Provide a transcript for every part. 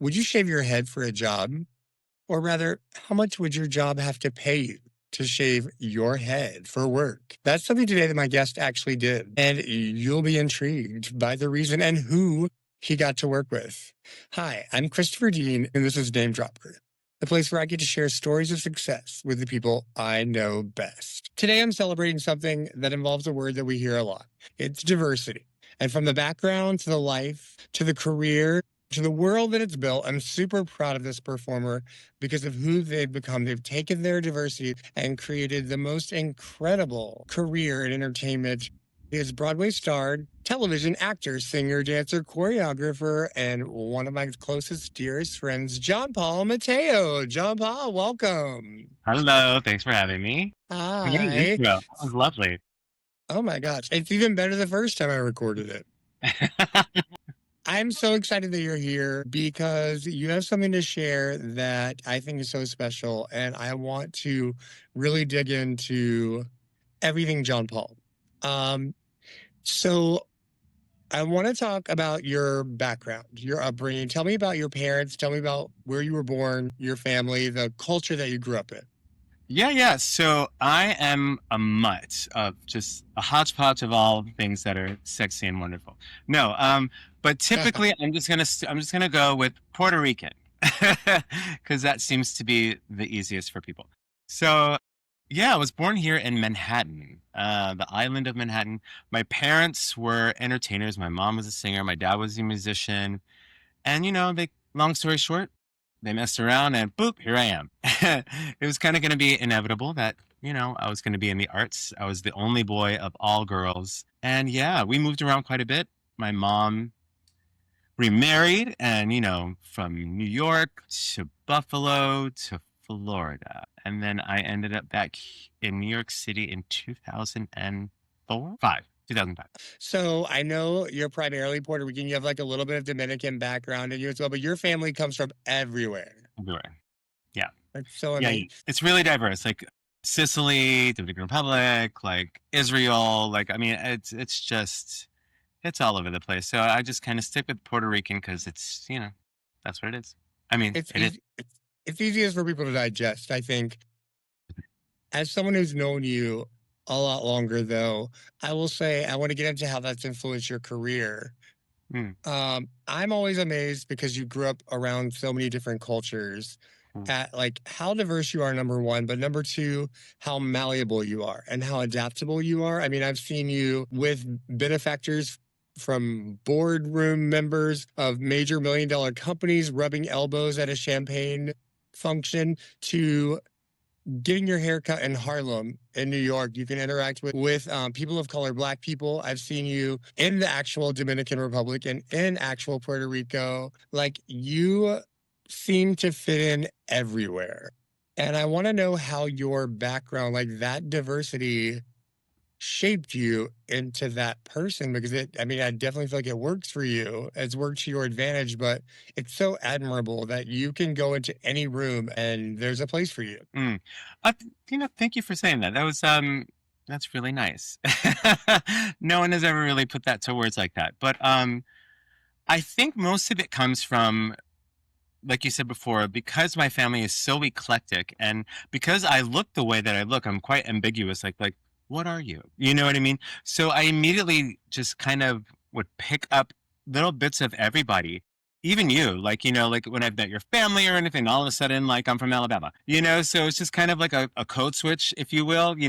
Would you shave your head for a job? Or rather, how much would your job have to pay you to shave your head for work? That's something today that my guest actually did. And you'll be intrigued by the reason and who he got to work with. Hi, I'm Christopher Dean, and this is NameDropper, the place where I get to share stories of success with the people I know best. Today, I'm celebrating something that involves a word that we hear a lot. It's diversity. And from the background to the life to the career to the world that it's built, I'm super proud of this performer because of who they've become. They've taken their diversity and created the most incredible career in entertainment. He is Broadway star, television actor, singer, dancer, choreographer, and one of my closest, dearest friends, Jon-Paul Mateo. Jon-Paul, welcome. Hello, thanks for having me. Great Hi. intro. That was lovely. Oh my gosh. It's even better the first time I recorded it. I'm so excited that you're here because you have something to share that I think is so special. And I want to really dig into everything Jon-Paul. Um, so I want to talk about your background, your upbringing. Tell me about your parents. Tell me about where you were born, your family, the culture that you grew up in. Yeah. So I am a mutt of just a hodgepodge of all things that are sexy and wonderful. No, but typically I'm just gonna go with Puerto Rican because that seems to be the easiest for people. So yeah, I was born here in Manhattan, the island of Manhattan. My parents were entertainers. My mom was a singer. My dad was a musician. And long story short, they messed around and boop, here I am. It was kind of going to be inevitable that, I was going to be in the arts. I was the only boy of all girls. And yeah, we moved around quite a bit. My mom remarried and, from New York to Buffalo to Florida. And then I ended up back in New York City in 2005. So I know you're primarily Puerto Rican. You have like a little bit of Dominican background in you as well, but your family comes from everywhere. Everywhere. Yeah. That's so Yeah. amazing. It's really diverse. Like Sicily, Dominican Republic, like Israel. Like, I mean, it's all over the place. So I just kind of stick with Puerto Rican because that's what it is. I mean, It's it is. easy. It's easiest for people to digest, I think. As someone who's known you a lot longer, though, I will say I want to get into how that's influenced your career. Mm, I'm always amazed because you grew up around so many different cultures mm, at like how diverse you are, number one, but number two, how malleable you are and how adaptable you are. I mean, I've seen you with benefactors from boardroom members of major $1 million companies rubbing elbows at a champagne function to getting your hair cut in Harlem in New York. You can interact with people of color, Black people. I've seen you in the actual Dominican Republic and in actual Puerto Rico. Like you seem to fit in everywhere. And I want to know how your background, like that diversity, shaped you into that person because I mean, I definitely feel like it works for you. It's worked to your advantage, but it's so admirable that you can go into any room and there's a place for you. mm. Thank you for saying that. That's really nice. No one has ever really put that to words like that. But I think most of it comes from, like you said before, because my family is so eclectic and because I look the way that I look, I'm quite ambiguous. Like, what are you? You know what I mean? So I immediately just kind of would pick up little bits of everybody, even you. Like, like when I've met your family or anything, all of a sudden, like I'm from Alabama, so it's just kind of like a code switch, if you will, you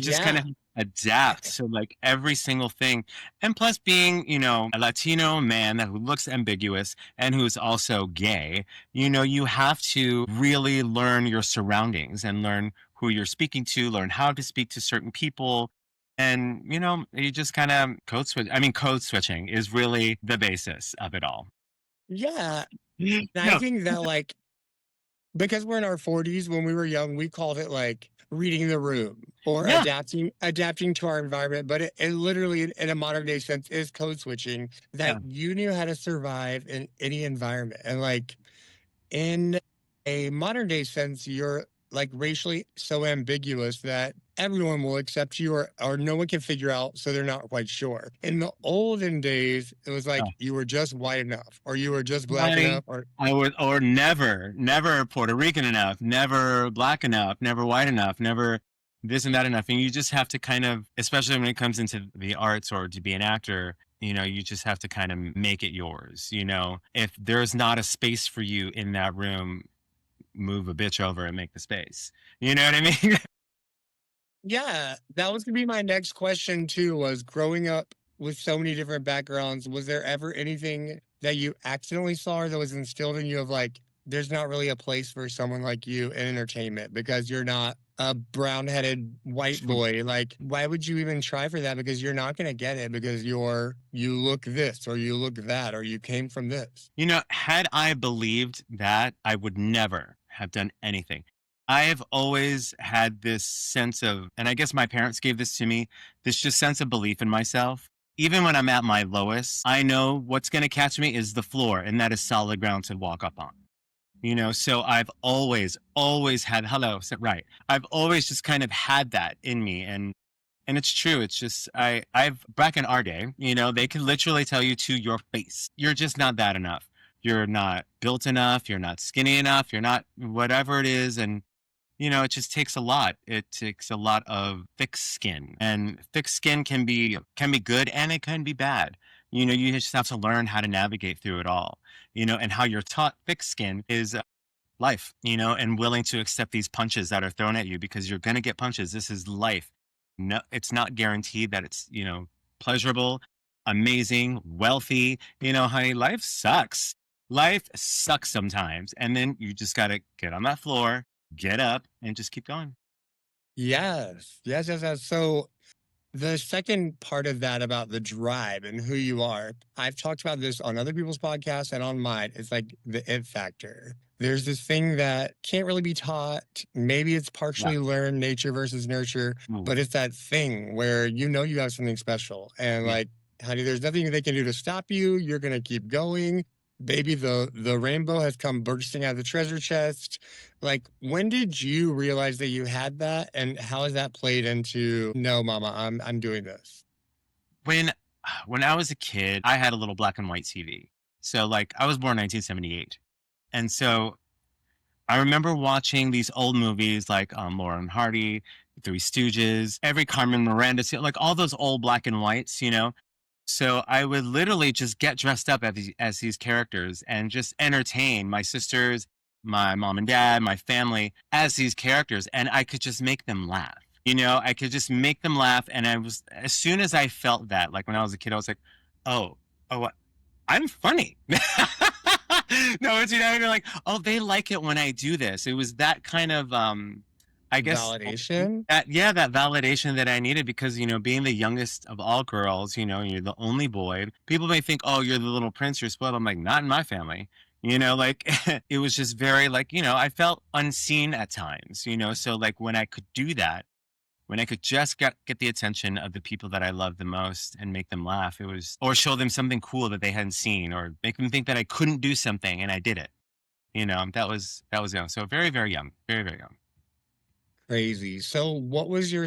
just kind Yeah. of adapt. So like every single thing. And plus being, a Latino man who looks ambiguous and who's also gay, you have to really learn your surroundings and learn who you're speaking to, learn how to speak to certain people. And, you just kind of code switch. I mean, code switching is really the basis of it all. Yeah. And I No, think that like because we're in our 40s, when we were young, we called it like reading the room or yeah, adapting to our environment. But it literally, in a modern day sense, is code switching that yeah. you knew how to survive in any environment. And like in a modern day sense, you're like racially so ambiguous that everyone will accept you, or no one can figure out, so they're not quite sure. In the olden days, it was like Oh, you were just white enough, or you were just black honey, enough, or I would, or never Puerto Rican enough, never black enough, never white enough, never this and that enough. And you just have to kind of, especially when it comes into the arts or to be an actor, you just have to kind of make it yours. If there's not a space for you in that room, move a bitch over and make the space. You know what I mean? yeah, that was gonna be my next question too, was growing up with so many different backgrounds, was there ever anything that you accidentally saw or that was instilled in you of like, there's not really a place for someone like you in entertainment because you're not a brown-headed white boy? Like, why would you even try for that? Because you're not gonna get it because you look this or you look that or you came from this. Had I believed that, I would never have done anything. I have always had this sense of, and I guess my parents gave this to me, this just sense of belief in myself. Even when I'm at my lowest, I know what's going to catch me is the floor, and that is solid ground to walk up on. So I've always had, hello, sit right. I've always just kind of had that in me. And it's true. It's just, I've back in our day, they can literally tell you to your face, you're just not that enough. You're not built enough. You're not skinny enough. You're not whatever it is. And, it just takes a lot. It takes a lot of thick skin, and thick skin can be good and it can be bad. You just have to learn how to navigate through it all, and how you're taught thick skin is life, and willing to accept these punches that are thrown at you because you're going to get punches. This is life. No, it's not guaranteed that it's, pleasurable, amazing, wealthy. Honey, life sucks. Life sucks sometimes. And then you just got to get on that floor, get up, and just keep going. Yes, yes, yes, yes. So the second part of that about the drive and who you are, I've talked about this on other people's podcasts and on mine. It's like the it factor. There's this thing that can't really be taught. Maybe it's Yeah. partially learned, nature versus nurture, Ooh, but it's that thing where you have something special. And yeah. like, honey, there's nothing they can do to stop you. You're gonna keep going. Baby, the rainbow has come bursting out of the treasure chest. Like, when did you realize that you had that, and how has that played into, no, mama, I'm doing this? When when I was a kid, I had a little black and white TV. So like I was born 1978. And so I remember watching these old movies like Laurel and Hardy, Three Stooges, every Carmen Miranda, like all those old black and whites. So I would literally just get dressed up as these characters and just entertain my sisters, my mom and dad, my family as these characters. And I could just make them laugh. I could just make them laugh. And as soon as I felt that, like when I was a kid, I was like, oh, oh, I'm funny. No, it's you're like, oh, they like it when I do this. It was that kind of I guess Validation? that validation that I needed because being the youngest of all girls, you're the only boy. People may think, oh, you're the little prince, you're spoiled. I'm like, not in my family. Like it was just very like, I felt unseen at times, so like when I could do that, when I could just get the attention of the people that I love the most and make them laugh, or show them something cool that they hadn't seen, or make them think that I couldn't do something and I did it. That was young. So very, very young, very, very young. Crazy. So what was your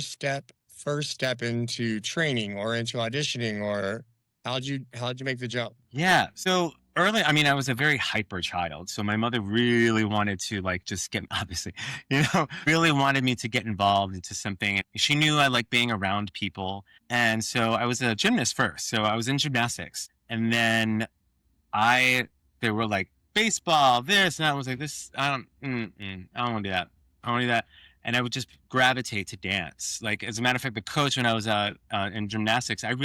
first step into training or into auditioning, or how'd you make the jump? Yeah. So early, I mean, I was a very hyper child. So my mother really wanted to like just get, obviously, really wanted me to get involved into something. She knew I like being around people. And so I was a gymnast first. So I was in gymnastics. And then they were like, baseball, this. And I was like, this, I don't want to do that. I don't want to do that. And I would just gravitate to dance. Like, as a matter of fact, the coach, when I was in gymnastics, I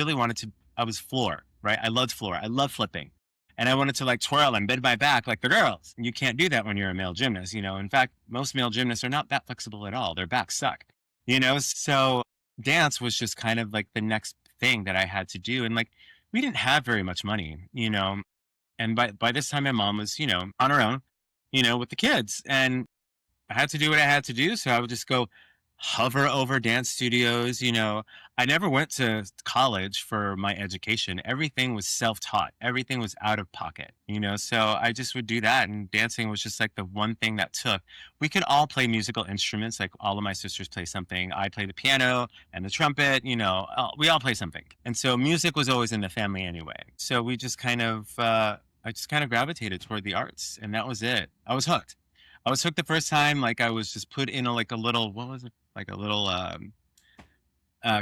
was floor, right? I loved floor. I love flipping. And I wanted to like twirl and bend my back like the girls. And you can't do that when you're a male gymnast. In fact, most male gymnasts are not that flexible at all. Their backs suck, So dance was just kind of like the next thing that I had to do. And like, we didn't have very much money. And by this time, my mom was, on her own, with the kids. And I had to do what I had to do. So I would just go hover over dance studios. I never went to college for my education. Everything was self-taught. Everything was out of pocket, so I just would do that. And dancing was just like the one thing that took. We could all play musical instruments. Like all of my sisters play something. I play the piano and the trumpet, we all play something. And so music was always in the family anyway. So we just I just kind of gravitated toward the arts, and that was it. I was hooked. I was hooked the first time. Like I was just put in like a little, what was it? Like a little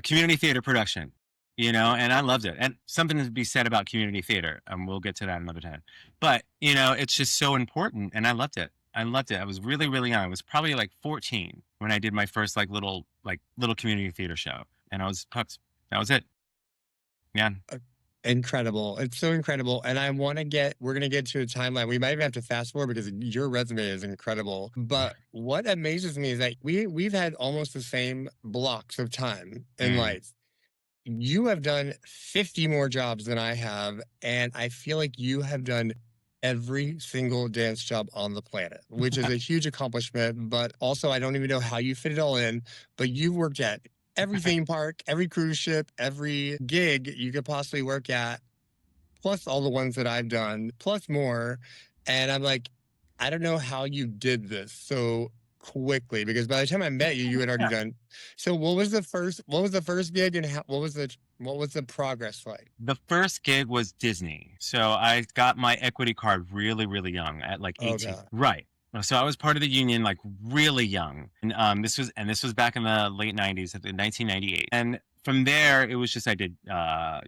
community theater production, and I loved it. And something to be said about community theater. We'll get to that another time. But it's just so important, and I loved it. I loved it. I was really, really young. I was probably like 14 when I did my first little community theater show, and I was hooked. That was it. Yeah. Incredible. It's so incredible. And we're going to get to a timeline. We might even have to fast forward because your resume is incredible. But what amazes me is that we've had almost the same blocks of time in life. You have done 50 more jobs than I have. And I feel like you have done every single dance job on the planet, which is a huge accomplishment. But also, I don't even know how you fit it all in, but you've worked at every theme park, every cruise ship, every gig you could possibly work at, plus all the ones that I've done, plus more. And I'm like, I don't know how you did this so quickly, because by the time I met you, you had already done. So what was the first gig, and what was the progress like? The first gig was Disney. So I got my equity card really, really young at like 18. God. Right. So I was part of the union like really young. And this was back in the late 90s, 1998. And from there, it was just I did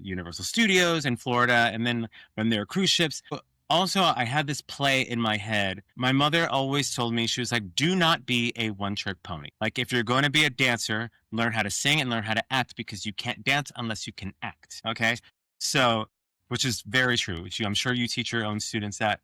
Universal Studios in Florida, and then from there, cruise ships. But also, I had this play in my head. My mother always told me, she was like, do not be a one-trick pony. Like, if you're going to be a dancer, learn how to sing and learn how to act, because you can't dance unless you can act. Okay. So, which is very true. I'm sure you teach your own students that,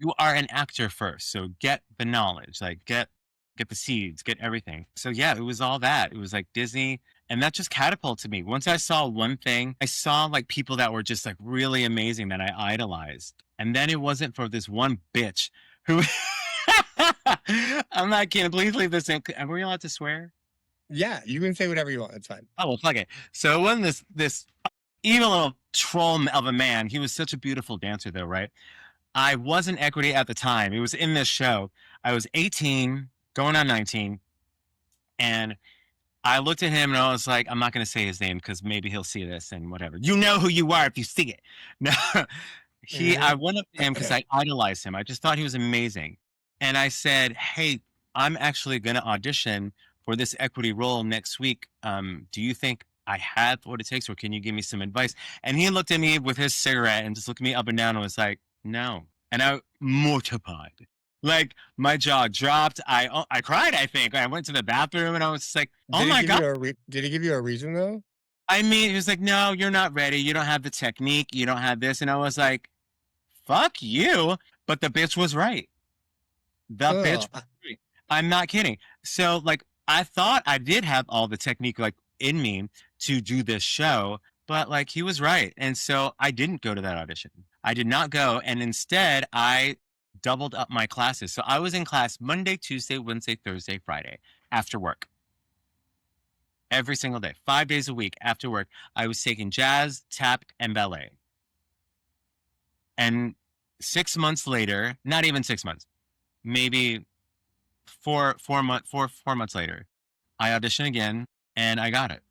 you are an actor first. So get the knowledge, like get the seeds, get everything. So yeah, it was all that. It was like Disney. And that just catapulted me. Once I saw one thing, I saw like people that were just like really amazing that I idolized. And then it wasn't for this one bitch who I'm not kidding. Please leave this in. Are we allowed to swear? Yeah, you can say whatever you want. It's fine. Oh, well, fuck it. So it wasn't this evil little troll of a man. He was such a beautiful dancer though, right? I was in equity at the time. It was in this show. I was 18, going on 19. And I looked at him and I was like, I'm not going to say his name because maybe he'll see this and whatever. You know who you are if you see it. No, I went up to him because I idolized him. I just thought he was amazing. And I said, hey, I'm actually going to audition for this equity role next week. Do you think I have what it takes, or can you give me some advice? And he looked at me with his cigarette and just looked at me up and down and was like, no. And I mortified. Like my jaw dropped. I cried, I think. I went to the bathroom and I was just like, oh my God. Did he give you a reason though? I mean, he was like, no, you're not ready. You don't have the technique. You don't have this. And I was like, fuck you. But the bitch was right. Bitch was right. I'm not kidding. So like, I thought I did have all the technique like in me to do this show, but like he was right. And so I didn't go to that audition. I did not go. And instead I doubled up my classes. So I was in class Monday, Tuesday, Wednesday, Thursday, Friday after work. Every single day, 5 days a week after work, I was taking jazz, tap, and ballet. And 6 months later, not even 6 months, maybe four months later, I auditioned again and I got it.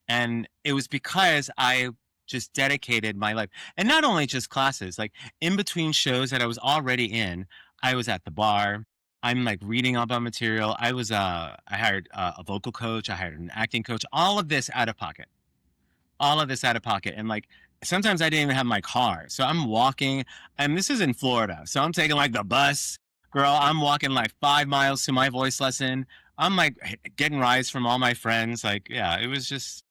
And it was because I just dedicated my life. And not only just classes, like in between shows that I was already in, I was at the bar. I'm like reading about material. I hired a vocal coach. I hired an acting coach, all of this out of pocket. And like, sometimes I didn't even have my car. So I'm walking, and this is in Florida. So I'm taking like the bus, girl. I'm walking like 5 miles to my voice lesson. I'm like getting rides from all my friends. Like, yeah, it was just.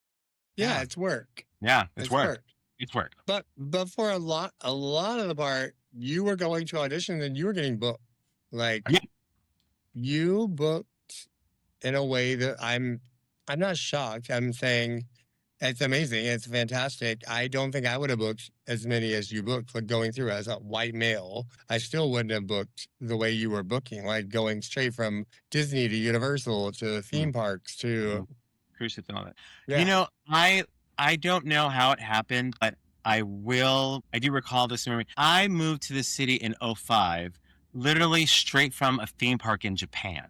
Yeah, it's work. Yeah, it's work. It's work. But for a lot of the part, you were going to auditions and you were getting booked. Like you booked in a way that I'm not shocked. I'm saying It's amazing. It's fantastic. I don't think I would have booked as many as you booked, like going through as a white male. I still wouldn't have booked the way you were booking, like going straight from Disney to Universal to theme parks to, Mhm. Cruise ships and all that. You yeah. know, I don't know how it happened, but I do recall this memory. I moved to the city in '05, literally straight from a theme park in Japan.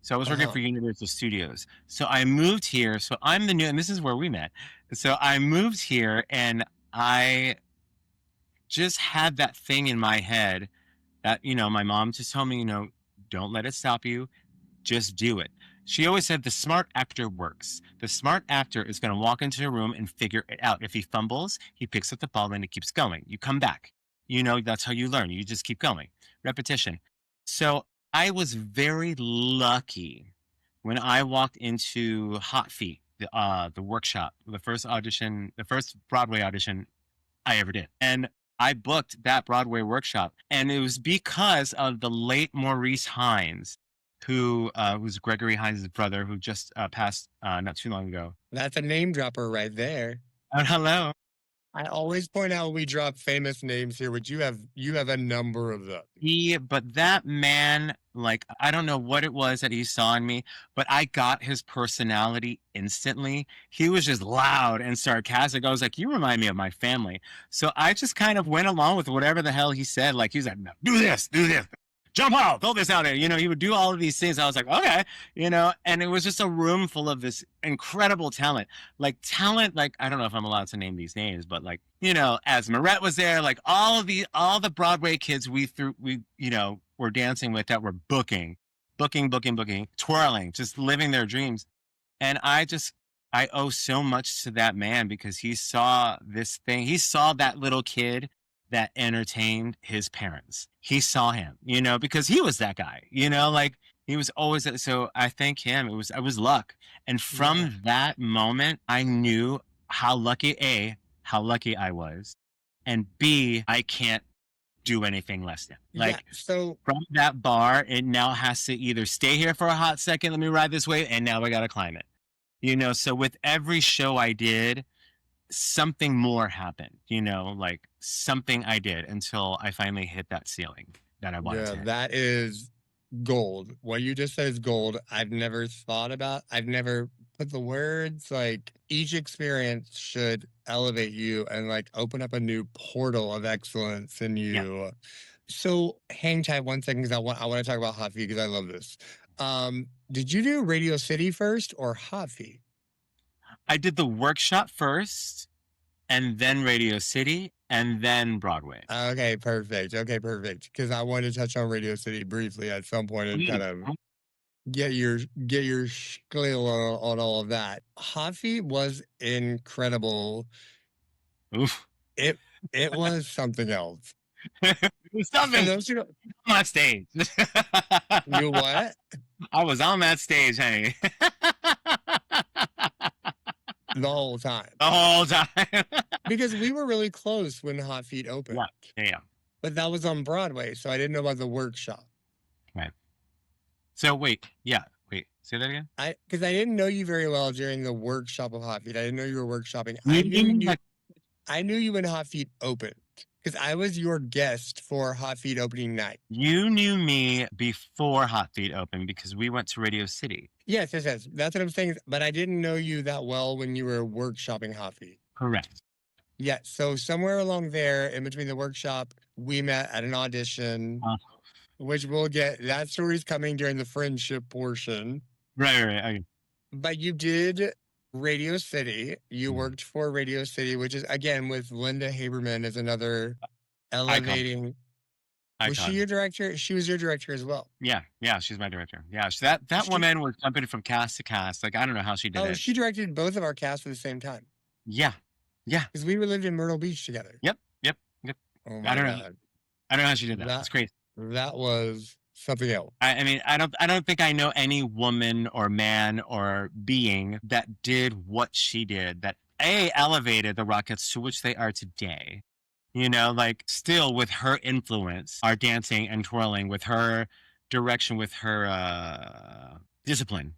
So I was working Uh-huh. for Universal Studios. So I moved here. So I'm the new, and this is where we met. So I moved here and I just had that thing in my head that, my mom just told me, don't let it stop you. Just do it. She always said the smart actor works. The smart actor is going to walk into a room and figure it out. If he fumbles, he picks up the ball and he keeps going. You come back. That's how you learn. You just keep going. Repetition. So I was very lucky when I walked into Hot Feet, the workshop, the first audition, the first Broadway audition I ever did. And I booked that Broadway workshop. And it was because of the late Maurice Hines, who was Gregory Hines' brother, who just passed not too long ago. That's a name dropper right there. Oh, hello. I always point out we drop famous names here, which you have a number of them. But that man, like, I don't know what it was that he saw in me, but I got his personality instantly. He was just loud and sarcastic. I was like, you remind me of my family. So I just kind of went along with whatever the hell he said. Like, he was like, no, do this, jump out, throw this out there. He would do all of these things. I was like, okay, and it was just a room full of this incredible talent. Like, I don't know if I'm allowed to name these names, but like, as Marette was there, like all the Broadway kids were dancing with that were booking, twirling, just living their dreams. And I owe so much to that man because he saw this thing. He saw that little kid that entertained his parents. He saw him, because he was that guy, like he was always. So I thank him. I was luck. And Yeah. from that moment, I knew how lucky I was. And B, I can't do anything less than. Yeah. Like, So from that bar, it now has to either stay here for a hot second, let me ride this wave, and now I got to climb it. So with every show I did, something more happened, like something I did until I finally hit that ceiling that I wanted yeah, to hit. that is gold. What you just said is gold. I've never thought about, I've never put the words, like each experience should elevate you and like open up a new portal of excellence in Yeah. you. So hang tight 1 second because I want to talk about Hot Feet because I love this. Did you do Radio City first or Hot Feet? I did the workshop first, and then Radio City, and then Broadway. Okay, perfect. Okay, perfect. Because I wanted to touch on Radio City briefly at some point and kind of get your spiel on all of that. Hot Feet was incredible. Oof. It was something else. For Something those who don't, on that stage. you what? I was on that stage, honey. The whole time. The whole time. Because we were really close when Hot Feet opened. Yeah. But that was on Broadway, so I didn't know about the workshop. Right. So wait, say that again. Because I didn't know you very well during the workshop of Hot Feet. I didn't know you were workshopping. I knew you when Hot Feet opened because I was your guest for Hot Feet opening night. You knew me before Hot Feet opened because we went to Radio City. Yes. That's what I'm saying. But I didn't know you that well when you were workshopping Hot Feet. Correct. Yeah. So somewhere along there, in between the workshop, we met at an audition, which we'll get. That story's coming during the friendship portion. Right. Okay. But you did Radio City. You worked for Radio City, which is again with Linda Haberman as another elevating. Was she your director? She was your director as well. Yeah, she's my director. Yeah, so that woman was jumping from cast to cast. Like, I don't know how she did it. Oh, she directed both of our casts at the same time. Yeah. Because we lived in Myrtle Beach together. Yep. Oh I don't know how she did that. It's crazy. That was something else. I mean, I don't think I know any woman or man or being that did what she did that elevated the Rockets to which they are today. Like, still with her influence, are dancing and twirling, with her direction, with her discipline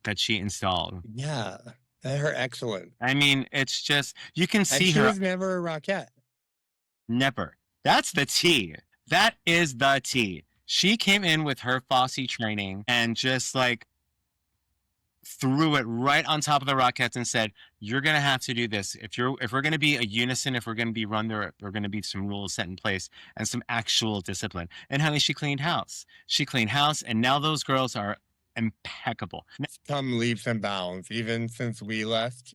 that she installed. Yeah. Her excellent. I mean, it's just, you can And see she her. was never a Rockette. Never. That's the T. That is the T. She came in with her Fosse training and just like threw it right on top of the Rockettes and said, "You're gonna have to do this. If we're gonna be a unison, if we're gonna be run there are gonna be some rules set in place and some actual discipline." And honey, she cleaned house. She cleaned house, and now those girls are impeccable. Come leaps and bounds. Even since we left,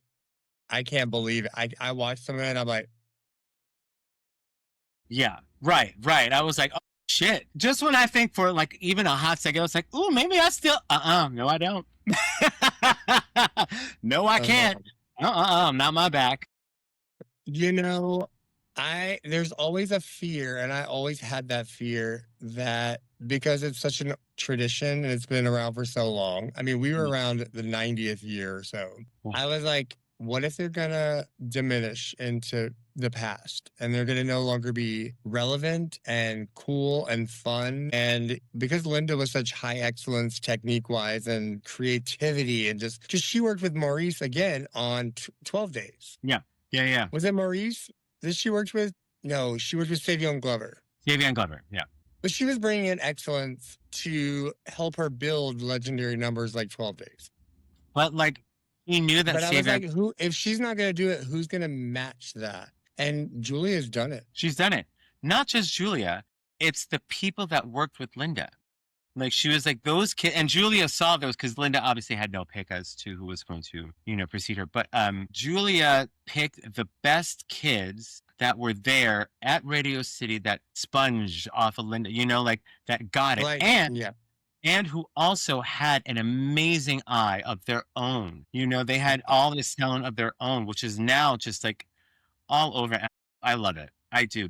I can't believe it. I watched some of it. I'm like, Yeah, right. I was like, oh shit. Just when I think for like even a hot second, I was like, ooh, maybe I still no, I don't. No, I can't. Not my back. you know, there's always a fear, and I always had that fear that because it's such a tradition and it's been around for so long. I mean, we were around the 90th year or so. I was like, what if they're gonna diminish into the past and they're gonna no longer be relevant and cool and fun? And because Linda was such high excellence technique wise and creativity and just because she worked with Maurice again on 12 days. Yeah. Was it Maurice that she worked with? No, she worked with Savion Glover. Savion Glover, yeah. But she was bringing in excellence to help her build legendary numbers like 12 days. But like he knew that But I was Savion, like, who, if she's not going to do it, who's going to match that? And Julia's done it. she's done it. Not just Julia, it's the people that worked with Linda. Like she was like those kids, and Julia saw those because Linda obviously had no pick as to who was going to, precede her. But Julia picked the best kids that were there at Radio City that sponged off of Linda, like that got it. Like, And yeah. and who also had an amazing eye of their own. They had all this talent of their own, which is now just like all over. I love it. I do.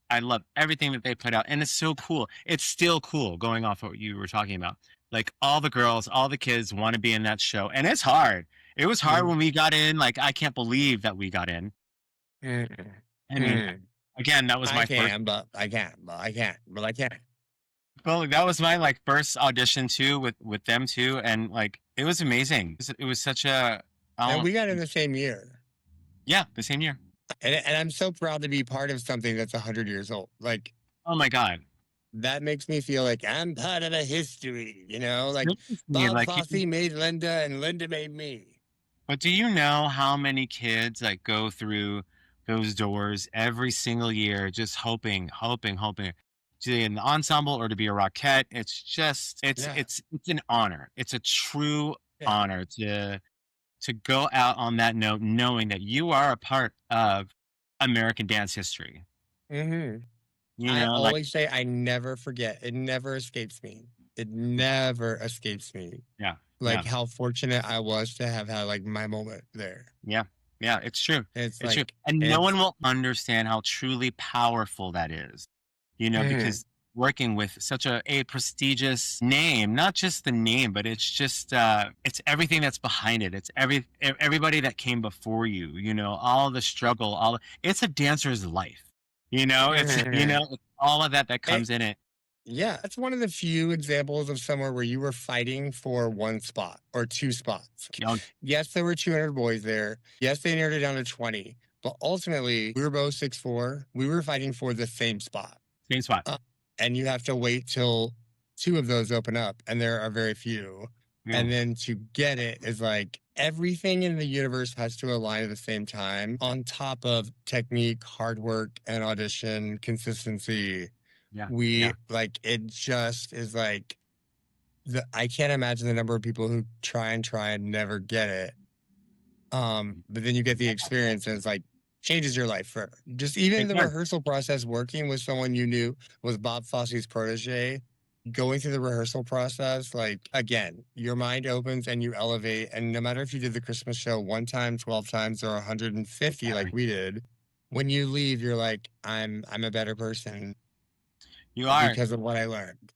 I love everything that they put out. And it's so cool. It's still cool going off what you were talking about. Like all the girls, all the kids want to be in that show. And it's hard. It was hard when we got in. Like, I can't believe that we got in. I mean, again, that was my first. But I can't. Well, that was my like first audition too with them too. And like, it was amazing. It was such a. And we got in the same year. Yeah, the same year. And I'm so proud to be part of something that's 100 years old. Like, oh my God. That makes me feel like I'm part of a history, like Yeah, Bob like, Fosse made Linda and Linda made me. But do you know how many kids like go through those doors every single year, just hoping to be in the ensemble or to be a Rockette? It's just, it's an honor. It's a true honor to go out on that note, knowing that you are a part of American dance history. I always say I never forget. It never escapes me. It never escapes me. Yeah. Like how fortunate I was to have had like my moment there. Yeah. Yeah, it's true. It's true. And no one will understand how truly powerful that is. Because working with such a prestigious name, not just the name, but it's just it's everything that's behind it. It's everybody that came before you, all the struggle, it's a dancer's life. It's all of that comes in it. Yeah, that's one of the few examples of somewhere where you were fighting for one spot or two spots. Yes, there were 200 boys there. Yes, they narrowed it down to 20. But ultimately, we were both 6'4". We were fighting for the same spot. Same spot. And you have to wait till 2 of those open up, and there are very few. And then to get it is like everything in the universe has to align at the same time on top of technique, hard work, and audition consistency. Like, it just is like, I can't imagine the number of people who try and never get it. But then you get the experience and it's like, changes your life forever. Just even the rehearsal process, working with someone you knew was Bob Fosse's protege, going through the rehearsal process, like, again, your mind opens and you elevate. And no matter if you did the Christmas show 1 time, 12 times, or 150 like we did, when you leave, you're like, I'm a better person. You are. Because of what I learned.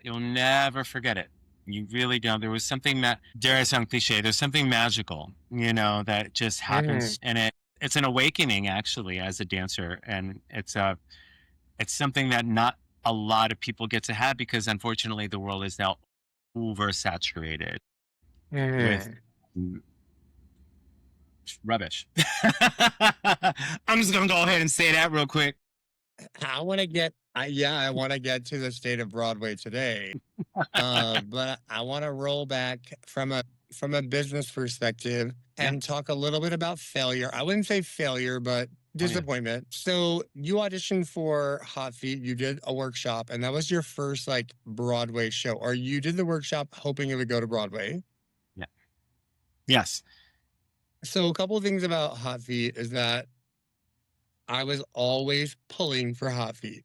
You'll never forget it. You really don't. There was something that, dare I sound cliche, there's something magical, that just happens. And it's an awakening, actually, as a dancer. And it's something that not a lot of people get to have because, unfortunately, the world is now oversaturated with rubbish. I'm just gonna go ahead and say that real quick. I want to get, I want to get to the state of Broadway today. But I want to roll back from a business perspective Yeah. and talk a little bit about failure. I wouldn't say failure, but Oh, yeah. disappointment. So you auditioned for Hot Feet, you did a workshop, and that was your first like Broadway show, or you did the workshop hoping it would go to Broadway. Yeah. Yes. So a couple of things about Hot Feet is that I was always pulling for Hot Feet.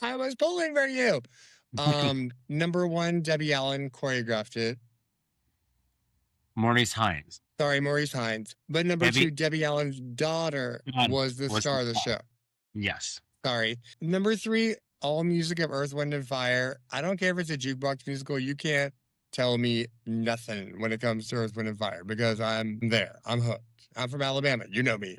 I was pulling for you. Number one, Debbie Allen choreographed it. Maurice Hines. Sorry, Maurice Hines. But number Debbie two, Debbie Allen's daughter was the star of the show. Yes. Sorry. Number three, all music of Earth, Wind, and Fire. I don't care if it's a jukebox musical. You can't tell me nothing when it comes to Earth, Wind, and Fire because I'm there. I'm hooked. I'm from Alabama. You know me.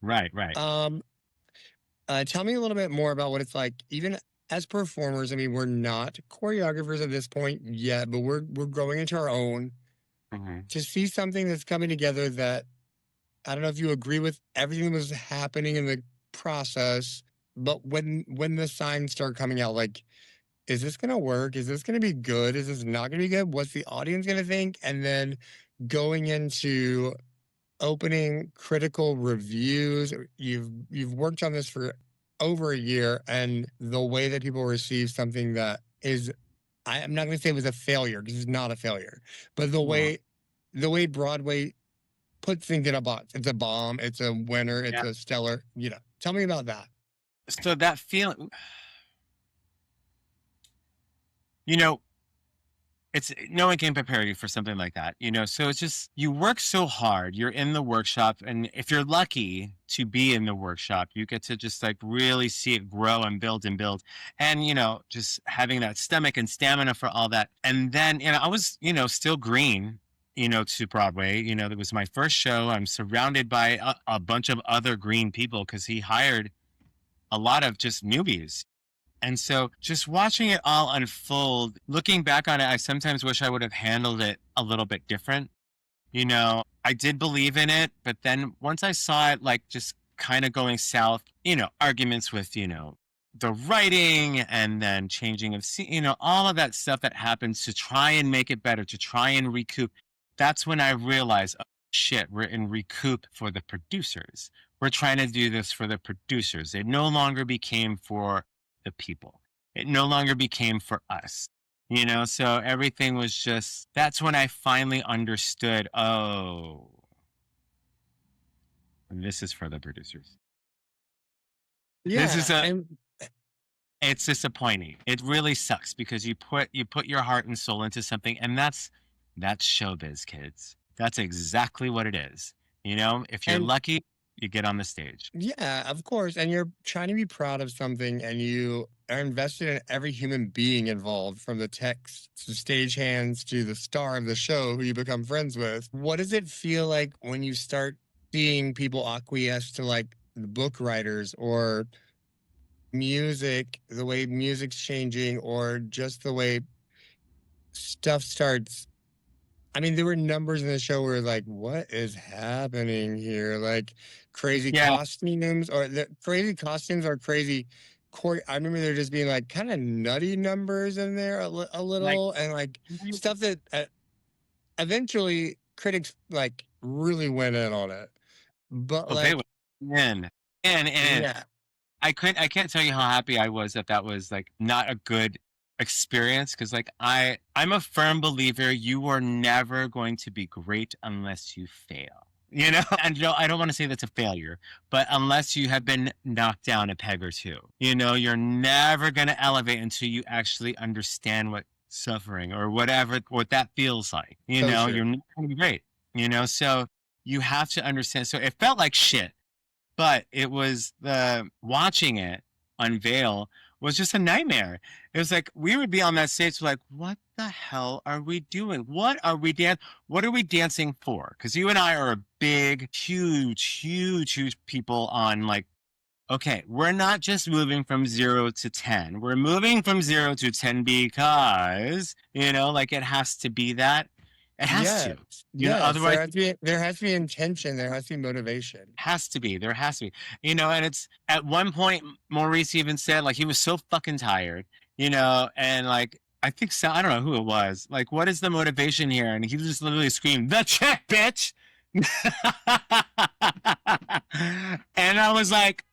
Right. Tell me a little bit more about what it's like, even as performers. I mean, we're not choreographers at this point yet, but we're growing into our own. Mm-hmm. To see something that's coming together that I don't know if you agree with everything that was happening in the process, but when the signs start coming out, like, is this going to work? Is this going to be good? Is this not going to be good? What's the audience going to think? And then going into opening critical reviews. You've worked on this for over a year, and the way that people receive something that is, I'm not going to say it was a failure because it's not a failure, but the way Broadway puts things in a box, it's a bomb, it's a winner, it's a stellar. Tell me about that. So that feeling, it's no one can prepare you for something like that, so it's just you work so hard, you're in the workshop, and if you're lucky to be in the workshop, you get to just like really see it grow and build and just having that stomach and stamina for all that. And then I was still green to Broadway. It was my first show. I'm surrounded by a bunch of other green people because he hired a lot of just newbies. And so just watching it all unfold, looking back on it, I sometimes wish I would have handled it a little bit different. I did believe in it, but then once I saw it like just kind of going south, arguments with, the writing and then changing of scene, all of that stuff that happens to try and make it better, to try and recoup. That's when I realized, oh, shit, we're in recoup for the producers. We're trying to do this for the producers. It no longer became for the people. It no longer became for us, so everything was just, that's when I finally understood, oh, this is for the producers. Yeah. It's disappointing. It really sucks because you put your heart and soul into something, and that's showbiz, kids. That's exactly what it is. If you're lucky, you get on the stage. Yeah, of course. And you're trying to be proud of something, and you are invested in every human being involved, from the text to stagehands to the star of the show who you become friends with. What does it feel like when you start seeing people acquiesce to like the book writers or music, the way music's changing, or just the way stuff starts? I mean, there were numbers in the show where like, what is happening here? Like crazy costumes, or the crazy costumes are crazy. I remember there just being like kind of nutty numbers in there a little, and like stuff that eventually critics like really went in on it. But they went in. Yeah. I can't tell you how happy I was that was like not a good experience, because like I'm a firm believer you are never going to be great unless you fail. And I don't want to say that's a failure, but unless you have been knocked down a peg or two, you're never going to elevate until you actually understand what suffering or what that feels like. You're not going to be great. So you have to understand. So it felt like shit, but it was watching it unveil was just a nightmare. It was like we would be on that stage like, what the hell are we doing? What are we dancing for? Because you and I are a big, huge people on like, okay, we're not just moving from 0 to 10. We're moving from 0 to 10 because, like it has to be that. It has to. Yes. You know, Yes. otherwise There has to be intention. There has to be motivation. has to be. There has to be. You know, and it's at one point Maurice even said like he was so fucking tired, you know, and like I think so, I don't know who it was. Like, what is the motivation here? And he just literally screamed, "The check, bitch!" And I was like,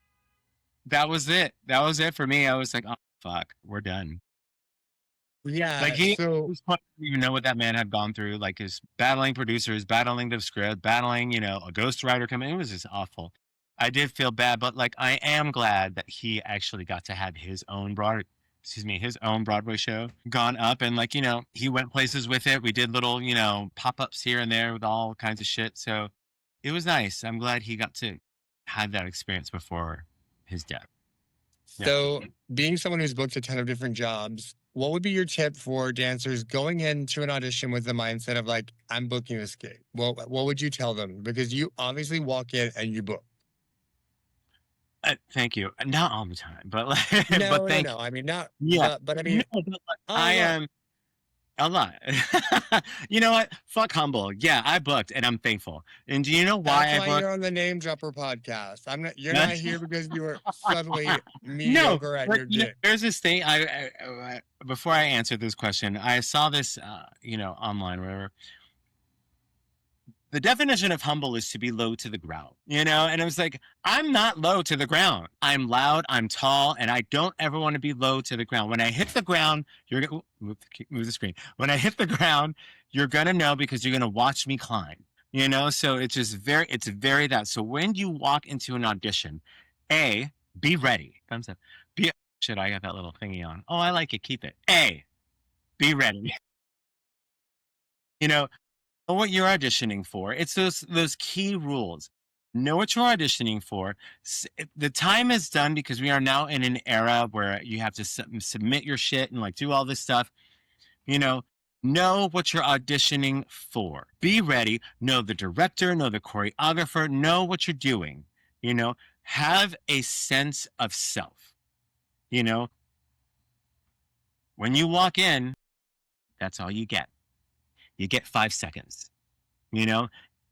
that was it. That was it for me. I was like, oh fuck, we're done. Like Yeah. he So didn't even know what that man had gone through. Like his battling producers, battling the script, battling, you know, a ghostwriter coming. It was just awful. I did feel bad, but like I am glad that he actually got to have his own his own Broadway show gone up, and like, you know, he went places with it. We did little, you know, pop-ups here and there with all kinds of shit. So it was nice. I'm glad he got to have that experience before his death. Yeah. So, being someone who's booked a ton of different jobs, what would be your tip for dancers going into an audition with the mindset of like, I'm booking this gig? Well, what would you tell them? Because you obviously walk in and you book. Thank you. Not all the time, but like, but No, no, thank no. I mean, not, yeah. but I No, mean, but like, a I lot. am a lot. You know what? Fuck humble. Yeah, I booked and I'm thankful. And do you know That's why I why booked? you're on the NameDropper podcast. You're not That's- here because you were suddenly No, mediocre at but your you know, gig. there's this thing. Before I answer this question, I saw this, you know, online, whatever. The definition of humble is to be low to the ground, you know? And it was like, I'm not low to the ground. I'm loud, I'm tall, and I don't ever want to be low to the ground. When I hit the ground, you're going to move the screen. When I hit the ground, you're going to know because you're going to watch me climb, you know? So it's very that. So when you walk into an audition, be ready. Thumbs up. Shit, I got that little thingy on. Oh, I like it. Keep it. Be ready. You know, what you're auditioning for. It's those key rules. Know what you're auditioning for. The time is done because we are now in an era where you have to submit your shit and like do all this stuff. You know what you're auditioning for. Be ready. Know the director, know the choreographer, know what you're doing. You know, have a sense of self. You know, when you walk in, that's all you get. You get 5 seconds. You know,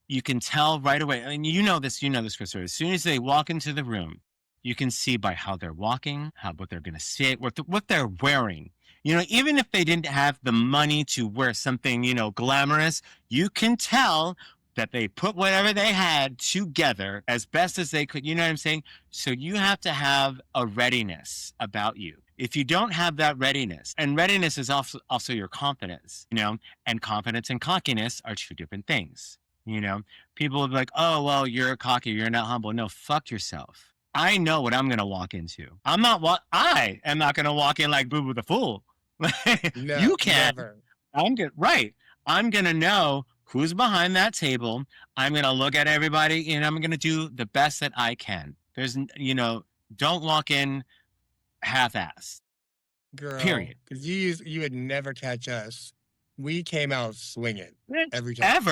you can tell right away. And you know this, Christopher. As soon as they walk into the room, you can see by how they're walking, what they're going to say, what they're wearing. You know, even if they didn't have the money to wear something, you know, glamorous, you can tell that they put whatever they had together as best as they could. You know what I'm saying? So you have to have a readiness about you. If you don't have that readiness, and readiness is also your confidence, you know, and confidence and cockiness are two different things. You know, people will be like, oh, well, you're cocky, you're not humble. No, fuck yourself. I know what I'm going to walk into. I am not going to walk in like Boo Boo the Fool. No, You can. never. Right. I'm going to know who's behind that table. I'm going to look at everybody and I'm going to do the best that I can. You know, don't walk in half-assed. Girl, Period. because you would never catch us. We came out swinging every time.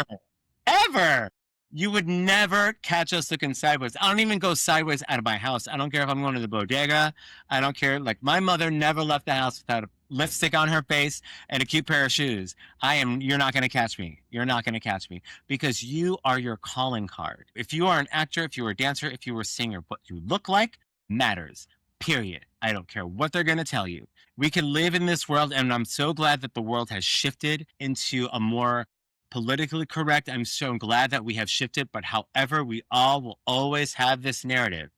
Ever. You would never catch us looking sideways. I don't even go sideways out of my house. I don't care if I'm going to the bodega. I don't care. Like my mother never left the house without a lipstick on her face and a cute pair of shoes. You're not going to catch me. You're not going to catch me because you are your calling card. If you are an actor, if you are a dancer, if you are a singer, what you look like matters. Period. I don't care what they're going to tell you. We can live in this world, and I'm so glad that the world has shifted into a more politically correct. I'm so glad that we have shifted, but however, we all will always have this narrative.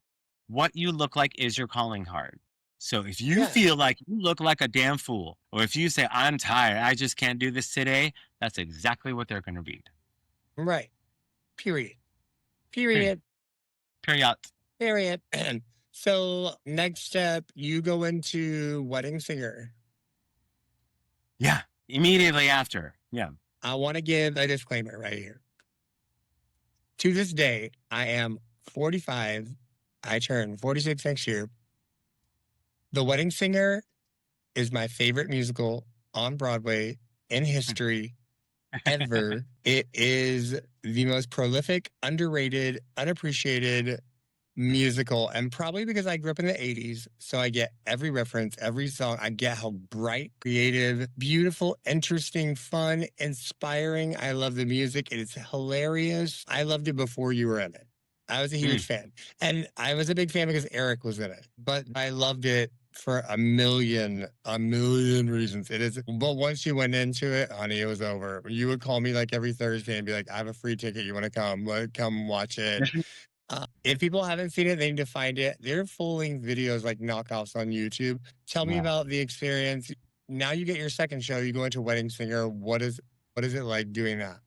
What you look like is your calling card. So if you feel like you look like a damn fool, or if you say, I'm tired, I just can't do this today, that's exactly what they're going to read. Right. Period. Period. Period. Period. So next step, you go into wedding singer. Yeah. Immediately after. Yeah. I want to give a disclaimer right here. To this day, I am 45. I turn 46 next year. The Wedding Singer is my favorite musical on Broadway in history ever. It is the most prolific, underrated, unappreciated musical. And probably because I grew up in the 80s. So I get every reference, every song. I get how bright, creative, beautiful, interesting, fun, inspiring. I love the music. It is hilarious. I loved it before you were in it. I was a huge Mm, fan. And I was a big fan because Eric was in it. But I loved it for a million reasons. It is, but once you went into it, honey, it was over. You would call me like every Thursday and be like, "I have a free ticket. You want to come? Come watch it." If people haven't seen it, they need to find it. They're fooling videos like knockoffs on YouTube. Tell me yeah. about the experience. Now you get your second show. You go into Wedding Singer. What is it like doing that?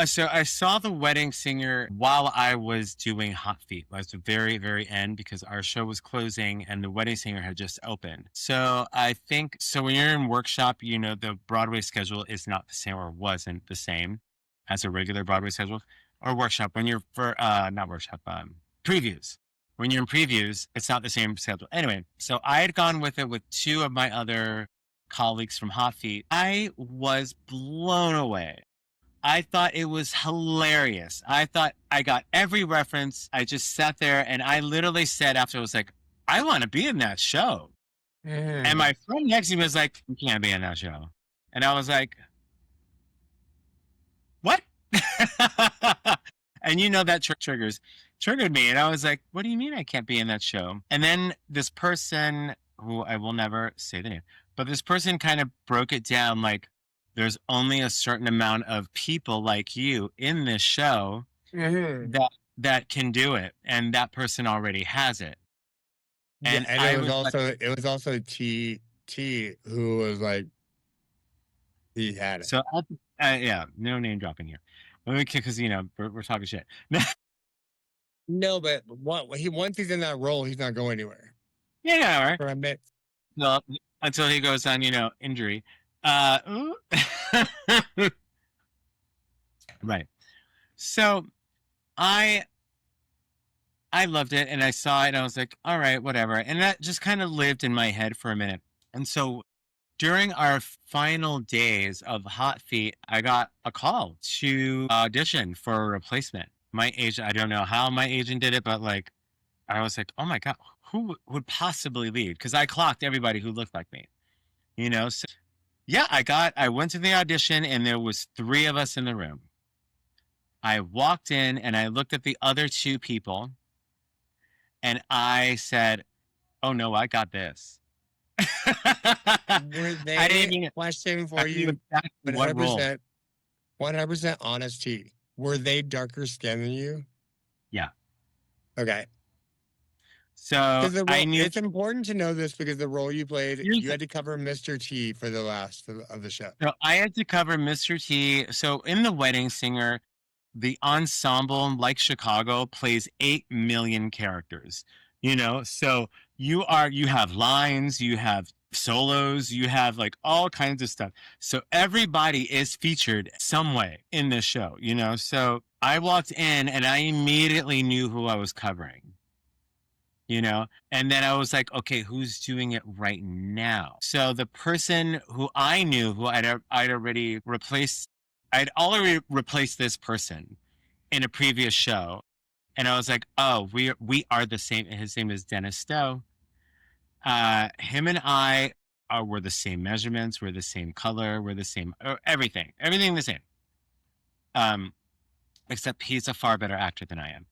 So I saw the wedding singer while I was doing Hot Feet. It was the very, very end because our show was closing and the wedding singer had just opened. So I think so when you're in workshop, you know, the Broadway schedule is not the same or wasn't the same as a regular Broadway schedule or workshop. When you're for not workshop, previews. When you're in previews, it's not the same schedule. Anyway, so I had gone with it with two of my other colleagues from Hot Feet. I was blown away. I thought it was hilarious. I thought I got every reference. I just sat there and I literally said after I was like, I want to be in that show. And Mm. my friend next to me was like, you can't be in that show. And I was like, what? And you know that triggered me. And I was like, what do you mean I can't be in that show? And then this person who I will never say the name, but this person kind of broke it down like there's only a certain amount of people like you in this show Mhm. that can do it. And that person already has it. Yeah, And and I was like, it was also T who was like he had it. so yeah, no name dropping here. Because you know we're talking shit. No, but once he's in that role, he's not going anywhere Yeah, yeah, all right. for a bit. Well, until he goes on, you know, injury. Ooh. Right. So I I loved it and I saw it and I was like, all right, whatever. And that just kind of lived in my head for a minute. And so during our final days of Hot Feet, I got a call to audition for a replacement. My agent, I don't know how my agent did it, but like I was like, oh my God, who would possibly lead? Because I clocked everybody who looked like me, you know? So yeah, I went to the audition and there was three of us in the room. I walked in and I looked at the other two people and I said, "Oh no, I got this." Were I they didn't even question tell for you you exactly what role. 100%, 100% honesty? Were they darker skin than you? Yeah. Okay. So Because the I role, knew. it's important to know this because the role you played, Here's you had to cover Mr. T for the last of the show. so I had to cover Mr. T. So in The Wedding Singer, the ensemble, like Chicago, plays 8 million characters. You know, so you have lines, you have solos, you have like all kinds of stuff. So everybody is featured some way in this show, you know. So I walked in and I immediately knew who I was covering, you know, and then I was like, okay, who's doing it right now? So the person who I knew who I'd already replaced this person in a previous show. And I was like, oh, we are the same. His name is Dennis Stowe. Him and I were the same measurements, we're the same color, we're the same everything the same. Um, except he's a far better actor than I am,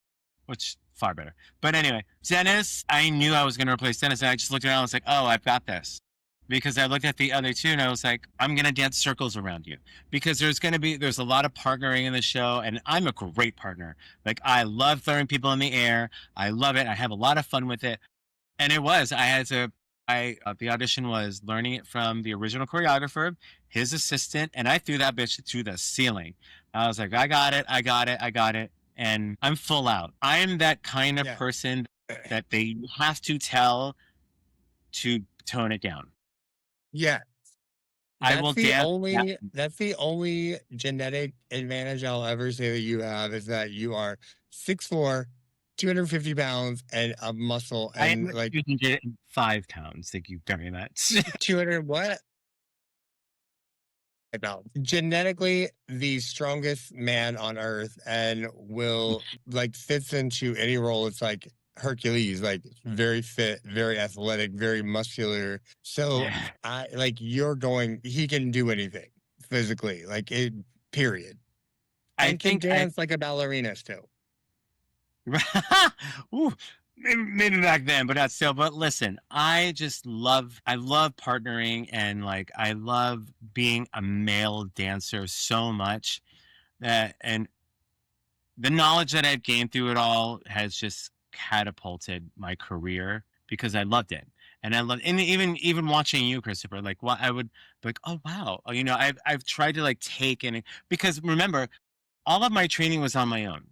which far better. But anyway, Dennis, I knew I was going to replace Dennis, and I just looked around. I was like, oh, I've got this. Because I looked at the other two and I was like, I'm going to dance circles around you because there's a lot of partnering in the show and I'm a great partner. Like I love throwing people in the air. I love it. I have a lot of fun with it. And the audition was learning it from the original choreographer, his assistant, and I threw that bitch to the ceiling. I was like, I got it, I got it, I got it. And I'm full out. I am that kind of Yeah. person that they have to tell to tone it down. Yeah. I That's will the dance. only that's the only genetic advantage I'll ever say that you have is that you are 6'4", 250 pounds, and a muscle I and am like 205 pounds. Thank you very much. 200 what? know, genetically the strongest man on earth and will like fits into any role. It's like Hercules, like very fit, very athletic, very muscular. So Yeah. I like you're going, he can do anything physically, like it, period. I And can think I dance like a ballerina still. Ooh, maybe back then, but not still. But listen, I love partnering and like I love being a male dancer so much that, and the knowledge that I've gained through it all has just catapulted my career because I loved it. And I love, and even watching you, Christopher, like what I would like, oh wow, you know, I've tried to like take in, because remember, all of my training was on my own.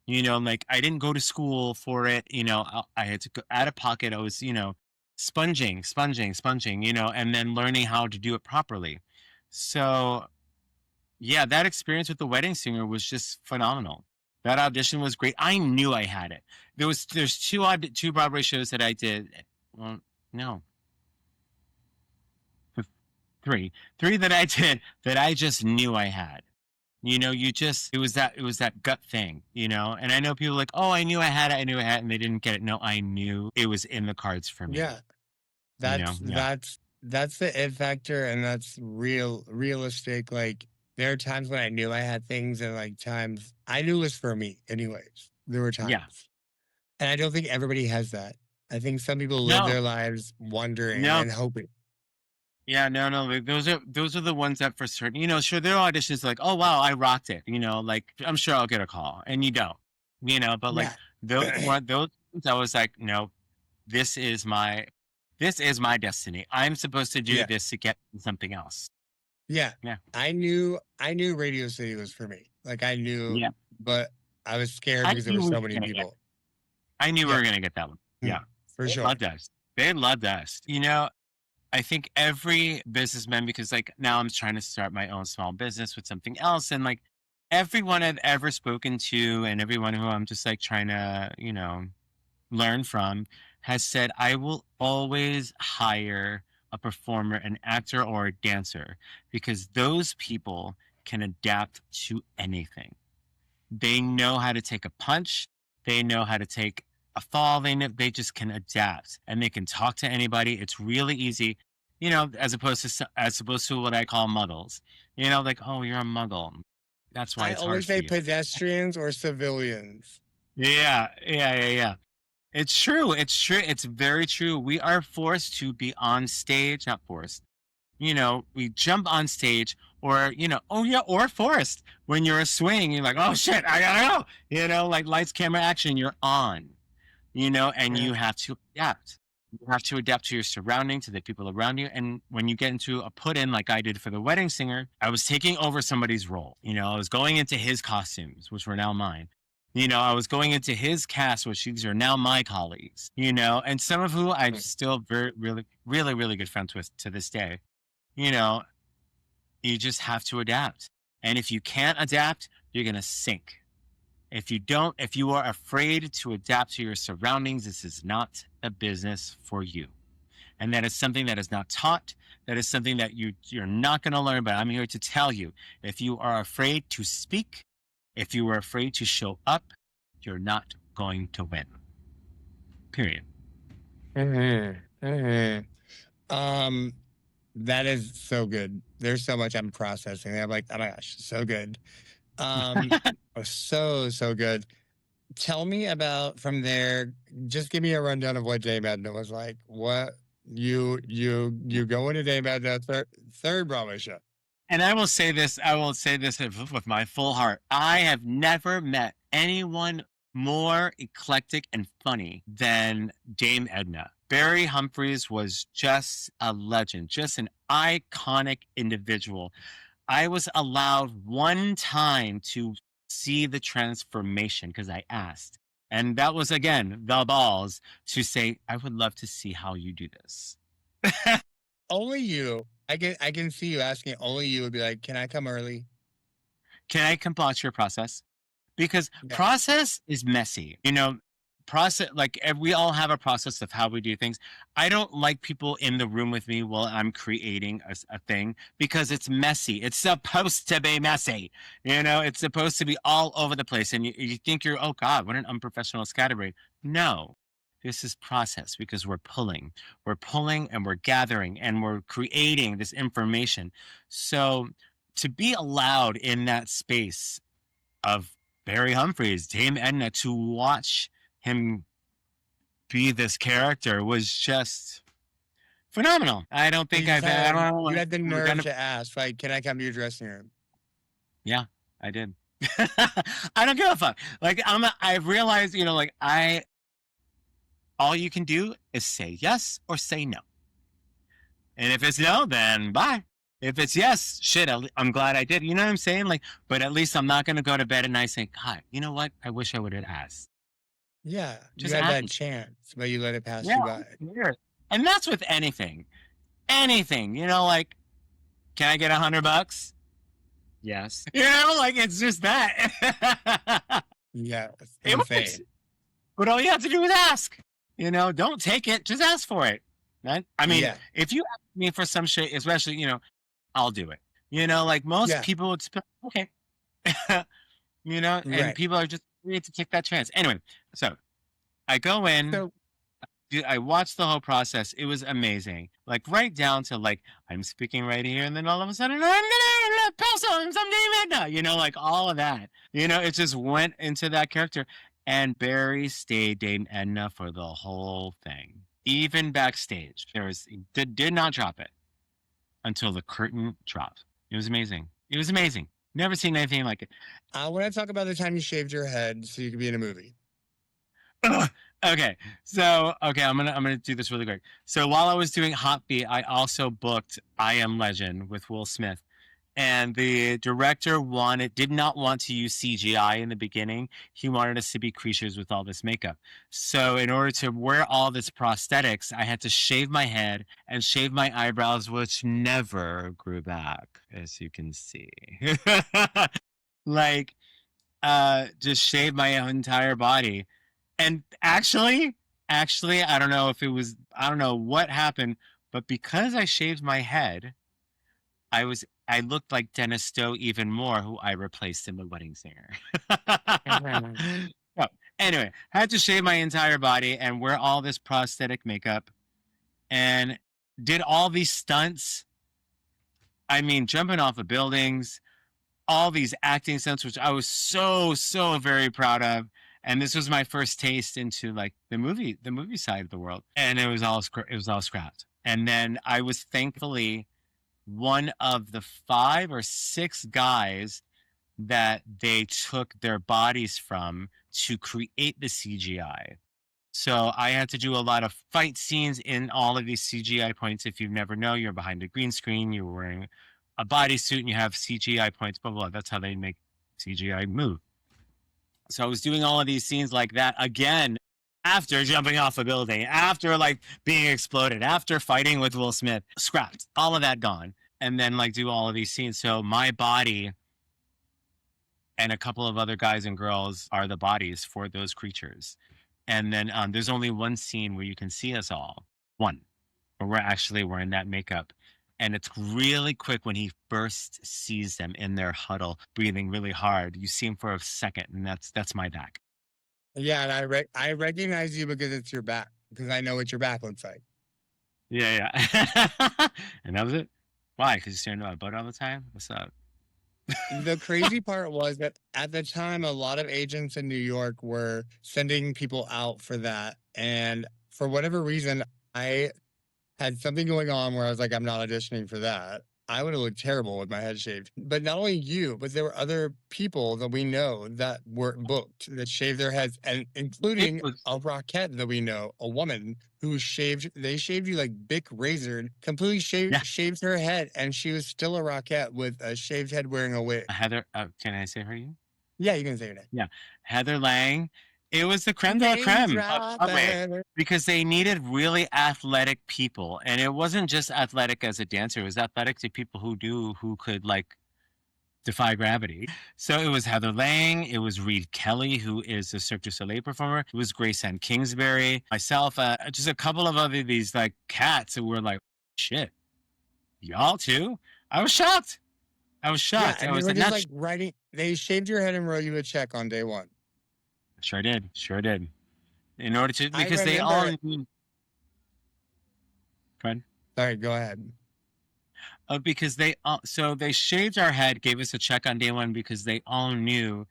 You know, like I didn't go to school for it. You know, I had to go out of pocket. I was, you know, sponging, you know, and then learning how to do it properly. So yeah, that experience with the wedding singer was just phenomenal. That audition was great. I knew I had it. There's two Broadway shows that I did. Well, no, three that I did that I just knew I had. You know, it was that gut thing, you know. And I know people like, oh, I knew I had it, and they didn't get it. No, I knew it was in the cards for me. Yeah. You know, yeah, That's the it factor, and that's realistic. Like there are times when I knew I had things, and like times I knew it was for me. Anyways, there were yeah. times, and I don't think everybody has that. I think some people live No, their lives wondering no, and hoping. yeah, no, no. Like, those are the ones that for certain, you know. Sure, there are auditions like, oh wow, I rocked it. You know, like I'm sure I'll get a call, and you don't. You know, but like Yeah, those ones, I was like, no, this is my this is my destiny. I'm supposed to do yeah, this to get something else. yeah. Yeah, I knew Radio City was for me. Like I knew, yeah. but I was scared I because there knew were we were so many gonna get. people. I knew we Yeah, were gonna get that one. Yeah, for they sure. loved us. They loved us. You know, I think every businessman, because like now I'm trying to start my own small business with something else, and like everyone I've ever spoken to, and everyone who I'm just like trying to, you know, learn from, has said I will always hire a performer, an actor, or a dancer, because those people can adapt to anything. They know how to take a punch. They know how to take a fall. They just can adapt, and they can talk to anybody. It's really easy, you know, as opposed to what I call muggles. You know, like, oh, you're a muggle. That's why I it's hard always for say you. pedestrians or civilians. Yeah. It's true. It's true. It's very true. We are forced to be on stage, not forced. You know, we jump on stage, or, you know, oh yeah, or forced. When you're a swing, you're like, oh shit, I gotta go. You know, like lights, camera, action, you're on, you know, and Yeah. you have to adapt. You have to adapt to your surrounding, to the people around you. And when you get into a put in, like I did for the wedding singer, I was taking over somebody's role. You know, I was going into his costumes, which were now mine. You know, I was going into his cast, which these are now my colleagues, you know, and some of who I'm still really good friends with to this day. You know, you just have to adapt. And if you can't adapt, you're going to sink. If you are afraid to adapt to your surroundings, this is not a business for you. And that is something that is not taught. That is something that you're not going to learn. But I'm here to tell you, if you are afraid to speak, if you are afraid to show up, you're not going to win. Period. Um, that is so good. There's so much I'm processing. I'm like, oh my gosh, so good. Um, so good. Tell me about from there. Just give me a rundown of what Dame Edna was like. What you go into Dame Edna third Broadway show. And I will say this with my full heart. I have never met anyone more eclectic and funny than Dame Edna. Barry Humphries was just a legend, just an iconic individual. I was allowed one time to see the transformation because I asked. And that was, again, the balls to say, I would love to see how you do this. Only you. I can see you asking. Only you would be like, can I come early? Can I come watch your process? Because Yeah. process is messy. You know, process, like we all have a process of how we do things. I don't like people in the room with me while I'm creating a thing because it's messy. It's supposed to be messy. It's supposed to be all over the place. And you think oh God, what an unprofessional scatterbrain. No, this is process because we're pulling and we're gathering and we're creating this information. So to be allowed in that space of Barry Humphries, Dame Edna, to watch him be this character was just phenomenal. I don't think I don't know. You had the nerve to ask, like, can I come to your dressing room? Yeah, I did. I don't give a fuck. Like, I realized, all you can do is say yes or say no. And if it's no, then bye. If it's yes, shit, I'm glad I did. You know what I'm saying? Like, but at least I'm not going to go to bed at night saying, God, you know what? I wish I would have asked. Yeah, you had that chance, but you let it pass you by. And that's with anything. Anything, like, can I get $100? Yes. Like, it's just that. Yeah, insane. But all you have to do is ask. Don't take it. Just ask for it. Right? I mean, if you ask me for some shit, especially, I'll do it. Like most people would okay. And people are just ready to take that chance. Anyway, so I go in, I watched the whole process. It was amazing. Like right down to like, I'm speaking right here. And then all of a sudden, I'm going to pass on some Dame Edna, like all of that, it just went into that character. And Barry stayed Dame Edna for the whole thing. Even backstage, did not drop it until the curtain dropped. It was amazing. It was amazing. Never seen anything like it. I want to talk about the time you shaved your head so you could be in a movie. Okay, so I'm gonna do this really quick. So while I was doing Hot Beat, I also booked I Am Legend with Will Smith. And the director did not want to use CGI in the beginning. He wanted us to be creatures with all this makeup. So in order to wear all this prosthetics, I had to shave my head and shave my eyebrows, which never grew back, as you can see. Like, just shave my entire body. And actually, I don't know what happened, but because I shaved my head, I looked like Dennis Stowe even more, who I replaced in The Wedding Singer. So, anyway, I had to shave my entire body and wear all this prosthetic makeup and did all these stunts. I mean, jumping off of buildings, all these acting stunts, which I was so, so very proud of. And this was my first taste into like the movie side of the world. And it was all scrapped. And then I was thankfully one of the 5 or 6 guys that they took their bodies from to create the CGI. So I had to do a lot of fight scenes in all of these CGI points. If you never know, you're behind a green screen, you're wearing a bodysuit and you have CGI points, blah, blah, blah. That's how they make CGI move. So I was doing all of these scenes like that again, after jumping off a building, after like being exploded, after fighting with Will Smith, scrapped, all of that gone. And then like do all of these scenes. So my body and a couple of other guys and girls are the bodies for those creatures. And then there's only one scene where you can see us all. One, where we're actually wearing that makeup. And it's really quick when he first sees them in their huddle, breathing really hard. You see him for a second, and that's my back. Yeah, and I recognize you because it's your back, because I know what your back looks like. Yeah. And that was it. Why? Because you're staring at my butt all the time? What's up? The crazy part was that at the time, a lot of agents in New York were sending people out for that. And for whatever reason, I had something going on where I was like, I'm not auditioning for that. I would have looked terrible with my head shaved. But not only you, but there were other people that we know that were booked that shaved their heads, and including a Rockette that we know, a woman who shaved you like Bic razored, completely shaved her head, and she was still a Rockette with a shaved head wearing a wig. Heather, can I say her name? Yeah, you can say her name. Yeah, Heather Lang. It was the creme de la creme because they needed really athletic people. And it wasn't just athletic as a dancer. It was athletic to people who could like defy gravity. So it was Heather Lang, it was Reed Kelly, who is a Cirque du Soleil performer. It was Grace Ann Kingsbury, myself, just a couple of other these like cats who were like, shit, y'all too? I was shocked. I was Yeah, shocked. and I they was were like, just not like writing. They shaved your head and wrote you a check on day one. sure did, sure did. In order to, I because they all remember. knew, Fred, Sorry, go ahead. because they all, so they shaved our head, gave us a check on day one because they all knew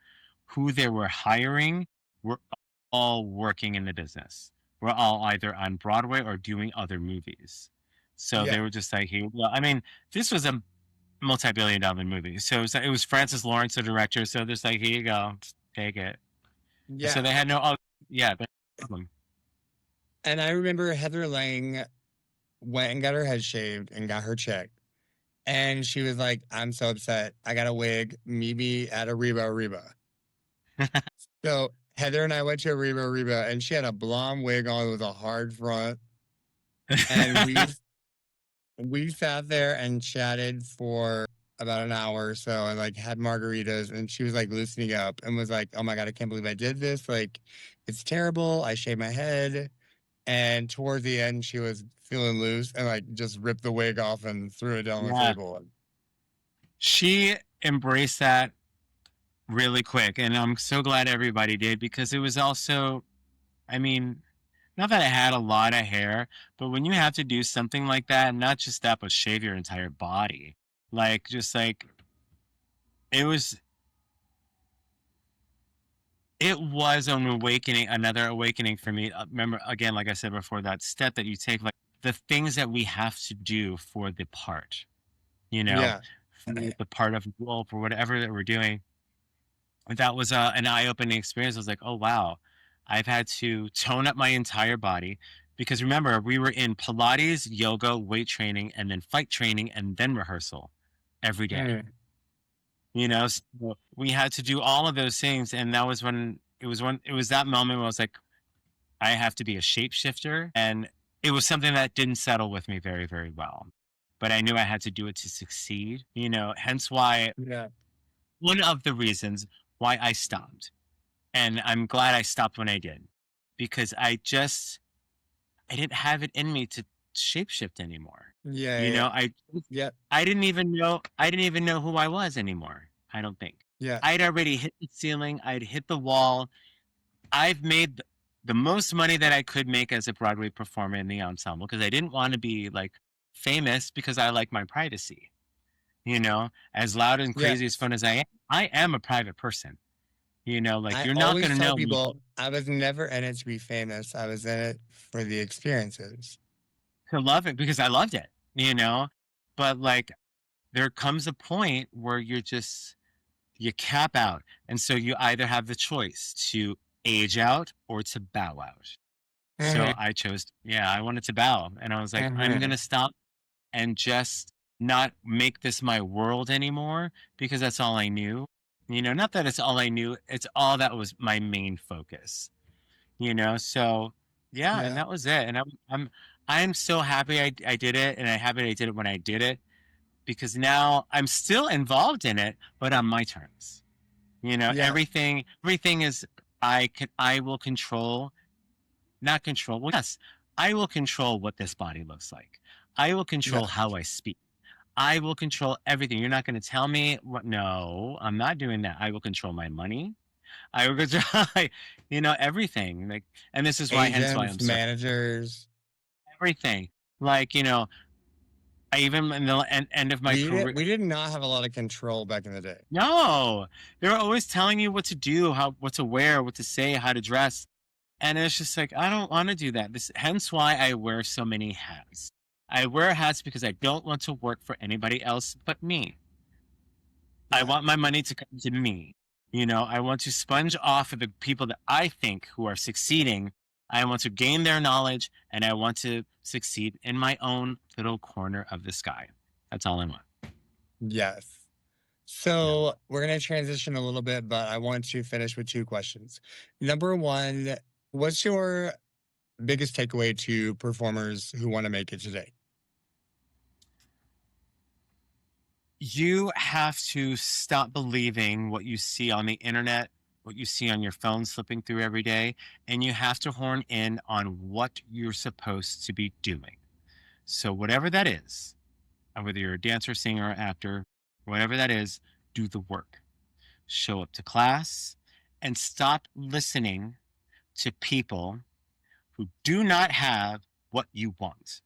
who they were hiring were all working in the business. We're all either on Broadway or doing other movies. So Yeah, they were just like, hey, well, I mean, this was a multi-billion-dollar movie. So it was Francis Lawrence, the director. So they're just like, here you go, take it. So yeah. they had no, oh, yeah, no problem. And I remember Heather Lang went and got her head shaved and got her check. And she was like, I'm so upset. I got a wig. Meet me at Ariba. So Heather and I went to Ariba, and she had a blonde wig on with a hard front. And we sat there and chatted for about an hour or so and like had margaritas, and she was like loosening up and was like, oh my God, I can't believe I did this. Like, it's terrible. I shaved my head. And toward the end, she was feeling loose and like just ripped the wig off and threw it down the Yeah. table. She embraced that really quick. And I'm so glad everybody did because it was also, I mean, not that I had a lot of hair, but when you have to do something like that, not just that, but shave your entire body, like just like it was, it was an awakening, another awakening for me. Remember, again, like I said before, that step that you take, like the things that we have to do for the part, you know, Yeah. for the part of the role, for whatever that we're doing. That was an eye-opening experience. I was like, oh wow, I've had to tone up my entire body because remember we were in Pilates, yoga, weight training, and then fight training, and then rehearsal every day. Mm. So we had to do all of those things, and that was when it was that moment when I was like, I have to be a shapeshifter, and it was something that didn't settle with me very, very well. But I knew I had to do it to succeed. Hence why Yeah. one of the reasons why I stopped. And I'm glad I stopped when I did because I didn't have it in me to shapeshift anymore. Yeah. You Yeah. know, I Yeah. I didn't even know who I was anymore. I don't think. Yeah. I'd already hit the ceiling, I'd hit the wall. I've made the most money that I could make as a Broadway performer in the ensemble because I didn't want to be like famous because I like my privacy. As loud and Yeah. crazy as fun as I am a private person. Like I you're not always gonna tell know me. people I was never in it to be famous. I was in it for the experiences. To love it because I loved it. But like there comes a point where you cap out. And so you either have the choice to age out or to bow out. So Mhm, I chose, yeah, I wanted to bow. And I was like, I'm mhm. gonna stop and just not make this my world anymore because that's all I knew. Not that it's all I knew, it's all that was my main focus. So yeah, and Yeah. that was it. And I'm so happy I did it, and I'm happy I did it when I did it because now I'm still involved in it, but on my terms. Yeah. Everything is I will control, not control. Well, yes, I will control what this body looks like. I will control Yeah. how I speak. I will control everything. You're not going to tell me what. No, I'm not doing that. I will control my money. I will control, everything. Like, and this is why, hence why Agents, I'm so managers. everything. Like, I even in the end of my career. We did not have a lot of control back in the day. No, they're always telling you what to do, what to wear, what to say, how to dress, and it's just like I don't want to do that. Hence why I wear so many hats. I wear hats because I don't want to work for anybody else but me. I Yeah. want my money to come to me. I want to sponge off of the people that I think who are succeeding. I want to gain their knowledge and I want to succeed in my own little corner of the sky. That's all I want. Yes. Yeah. So we're going to transition a little bit, but I want to finish with two questions. Number one, what's your biggest takeaway to performers who want to make it today? You have to stop believing what you see on the internet, what you see on your phone slipping through every day, and you have to horn in on what you're supposed to be doing. So, whatever that is, whether you're a dancer, singer, or actor, whatever that is, do the work. Show up to class and stop listening to people who do not have what you want.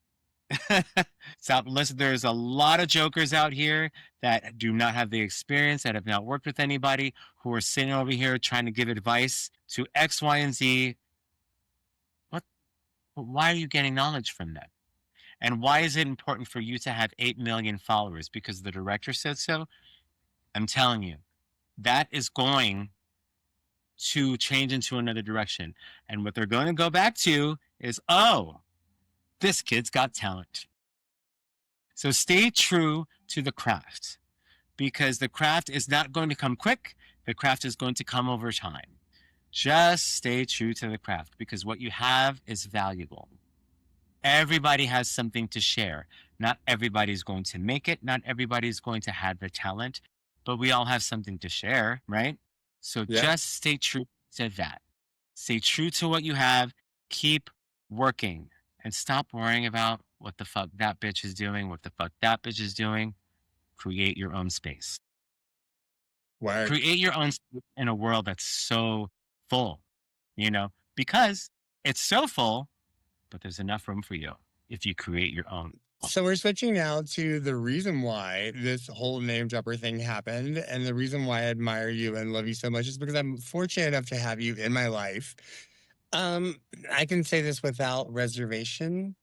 Stop listening. There's a lot of jokers out here that do not have the experience, that have not worked with anybody, who are sitting over here trying to give advice to X, Y, and Z. What? Why are you getting knowledge from them? And why is it important for you to have 8 million followers? Because the director said so? I'm telling you, that is going to change into another direction. And what they're going to go back to is, oh, this kid's got talent. So stay true to the craft, because the craft is not going to come quick. The craft is going to come over time. Just stay true to the craft, because what you have is valuable. Everybody has something to share. Not everybody's going to make it. Not everybody's going to have the talent, but we all have something to share, right? So Yeah. just stay true to that. Stay true to what you have. Keep working and stop worrying about what the fuck that bitch is doing, what the fuck that bitch is doing. Create your own space. Word. Create your own space in a world that's so full, because it's so full, but there's enough room for you if you create your own. So we're switching now to the reason why this whole name dropper thing happened, and the reason why I admire you and love you so much is because I'm fortunate enough to have you in my life. I can say this without reservation,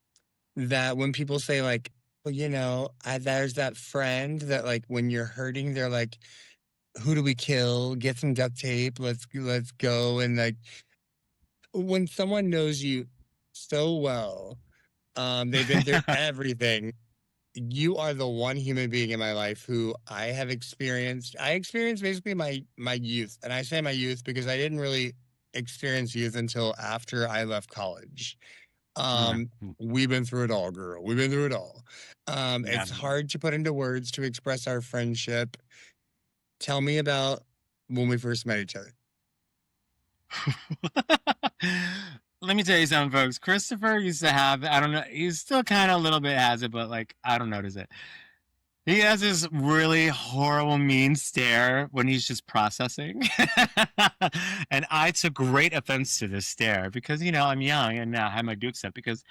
that when people say like, well, there's that friend that like when you're hurting, they're like, who do we kill? Get some duct tape. Let's go. And like when someone knows you so well, they've been through everything. You are the one human being in my life who I experienced basically my youth. And I say my youth because I didn't really experience youth until after I left college. Yeah. We've been through it all, girl. We've been through it all. Yeah. It's hard to put into words to express our friendship. Tell me about when we first met each other. Let me tell you something, folks. Christopher used to have, I don't know, he's still kind of a little bit has it, but like, I don't notice it. He has this really horrible, mean stare when he's just processing. And I took great offense to this stare because, I'm young and now I have my dukes up because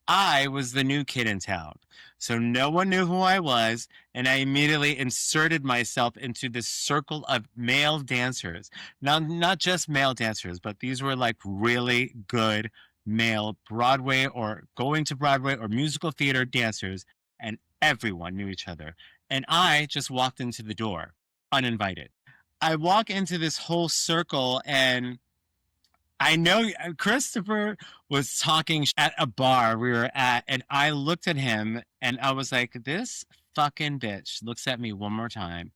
I was the new kid in town. So no one knew who I was. And I immediately inserted myself into this circle of male dancers. Now, not just male dancers, but these were like really good male Broadway or going to Broadway or musical theater dancers. And everyone knew each other. And I just walked into the door uninvited. I walk into this whole circle and I know Christopher was talking at a bar we were at, and I looked at him and I was like, this fucking bitch looks at me one more time.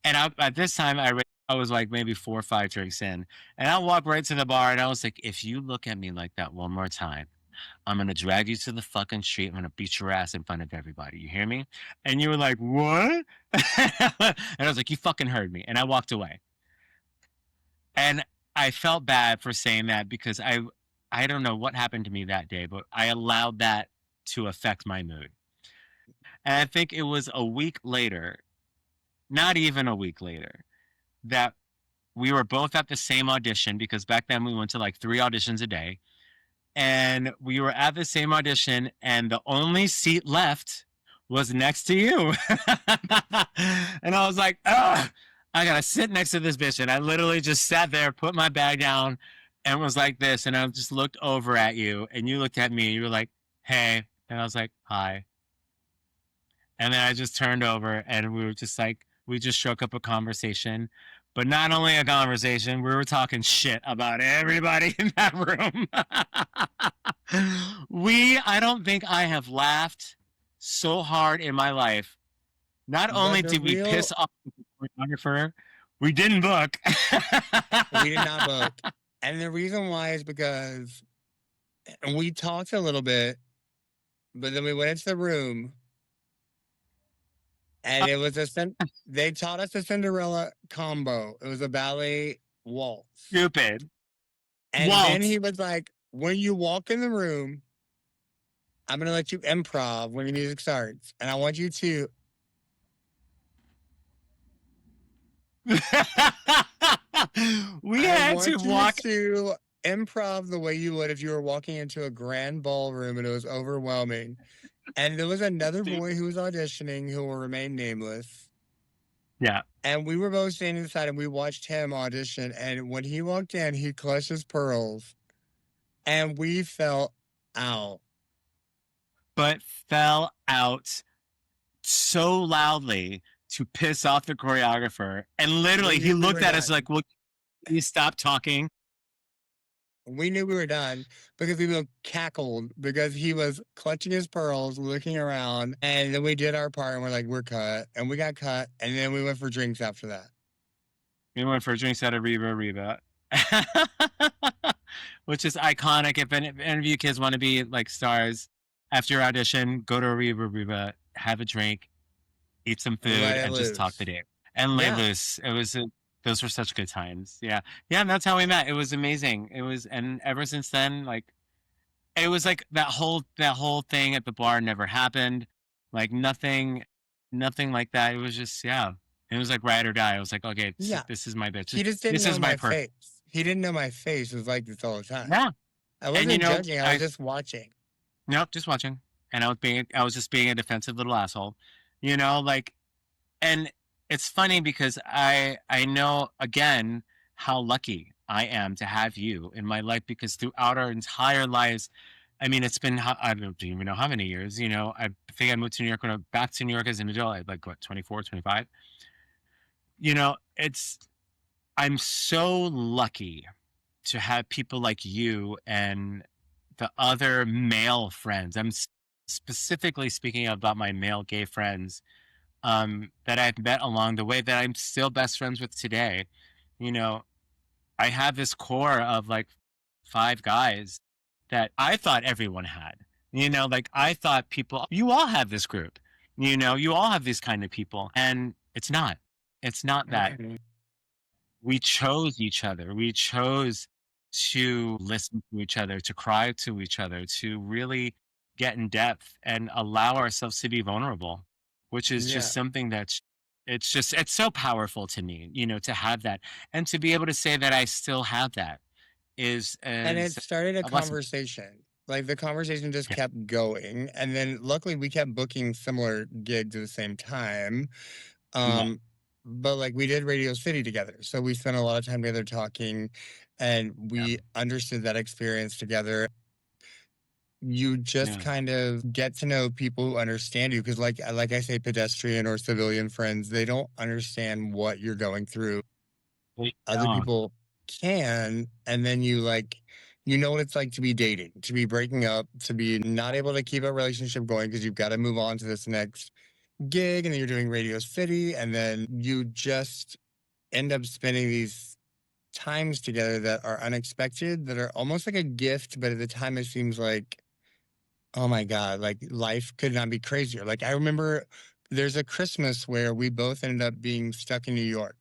And at this time, I was like maybe 4 or 5 drinks in. And I walked right to the bar and I was like, if you look at me like that one more time, I'm going to drag you to the fucking street. I'm going to beat your ass in front of everybody. You hear me? And you were like, what? And I was like, you fucking heard me. And I walked away. And I felt bad for saying that because I don't know what happened to me that day, but I allowed that to affect my mood. And I think it was a week later, not even a week later, that we were both at the same audition because back then we went to like 3 auditions a day. And we were at the same audition, and the only seat left was next to you. And I was like, ugh, I gotta sit next to this bitch. And I literally just sat there, put my bag down, and was like this. And I just looked over at you, and you looked at me, and you were like, hey. And I was like, hi. And then I just turned over, and we were just like, we just struck up a conversation. But not only a conversation, we were talking shit about everybody in that room. I don't think I have laughed so hard in my life. Not only But the did we real, piss off the choreographer, we didn't book. we did not book. And the reason why is because we talked a little bit, but then we went into the room And it was they taught us a Cinderella combo. It was a ballet waltz. Stupid. And then Waltz. he was like, when you walk in the room, I'm going to let you improv when the music starts. And I want you to. We I had to want you walk. to improv the way you would if you were walking into a grand ballroom and it was overwhelming. And there was another boy who was auditioning who will remain nameless. Yeah. And we were both standing inside and we watched him audition. And when he walked in, he clutched his pearls and we fell out. But fell out so loudly to piss off the choreographer. And literally, he We looked were at us done. like, "Will you stop talking?" We knew we were done because we both cackled because he was clutching his pearls, looking around. And then we did our part and we're like, we're cut. And we got cut. And then we went for drinks after that. We went for drinks at a Reba, which is iconic. If any of you kids want to be like stars after your audition, go to a Reba, have a drink, eat some food, and just talk the day and lay loose. It was those were such good times. Yeah, and that's how we met. It was amazing. It was, and ever since then, like it was like that whole thing at the bar never happened. Like nothing like that. It was just It was like ride or die. I was like, okay, this is my bitch. He just didn't This know is my my face. He didn't know my face. It was like this all the time. Yeah. I wasn't judging. I was just watching. Nope, just watching. And I was just being a defensive little asshole. You know, like, and it's funny because I know again how lucky I am to have you in my life, because throughout our entire lives, I mean, it's been, I don't even know how many years, you know, I think I moved to New York when I back to New York as an adult, I had like, what, 24, 25? You know, I'm so lucky to have people like you and the other male friends. I'm specifically speaking about my male gay friends that I've met along the way that I'm still best friends with today. You know, I have this core of like 5 guys that I thought everyone had. You know, like I thought you all have this group. You know, you all have these kind of people, and it's not. It's not that. We chose each other. We chose to listen to each other, to cry to each other, to really get in depth and allow ourselves to be vulnerable, which is just something it's so powerful to me, you know, to have that and to be able to say that I still have that And it started a blessing. conversation. Like the conversation just kept going. And then luckily we kept booking similar gigs at the same time. But like we did Radio City together. So we spent a lot of time together talking and we understood that experience together. You just kind of get to know people who understand you because like I say, pedestrian or civilian friends, they don't understand what you're going through. Other people can, and then you know what it's like to be dating, to be breaking up, to be not able to keep a relationship going because you've got to move on to this next gig, and then you're doing Radio City, and then you just end up spending these times together that are unexpected, that are almost like a gift, but at the time it seems like, oh my God, like life could not be crazier. Like I remember there's a Christmas where we both ended up being stuck in New York,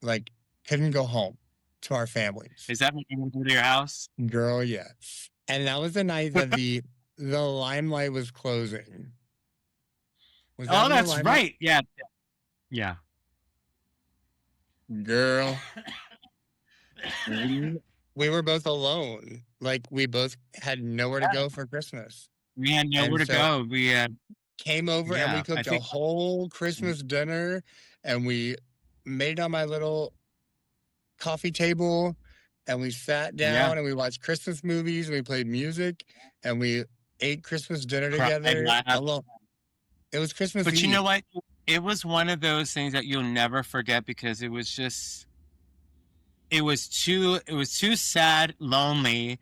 like couldn't go home to our families. Is that when you went to your house? Girl, yes. And that was the night that the Limelight was closing. Was that That's right. Yeah. Yeah. Girl. We were both alone. Like we both had nowhere to go for Christmas. We had nowhere to go. We came over and we cooked a whole Christmas dinner and we made it on my little coffee table and we sat down and we watched Christmas movies and we played music and we ate Christmas dinner together alone. It was Christmas Eve. You know what? It was one of those things that you'll never forget because it was two sad, lonely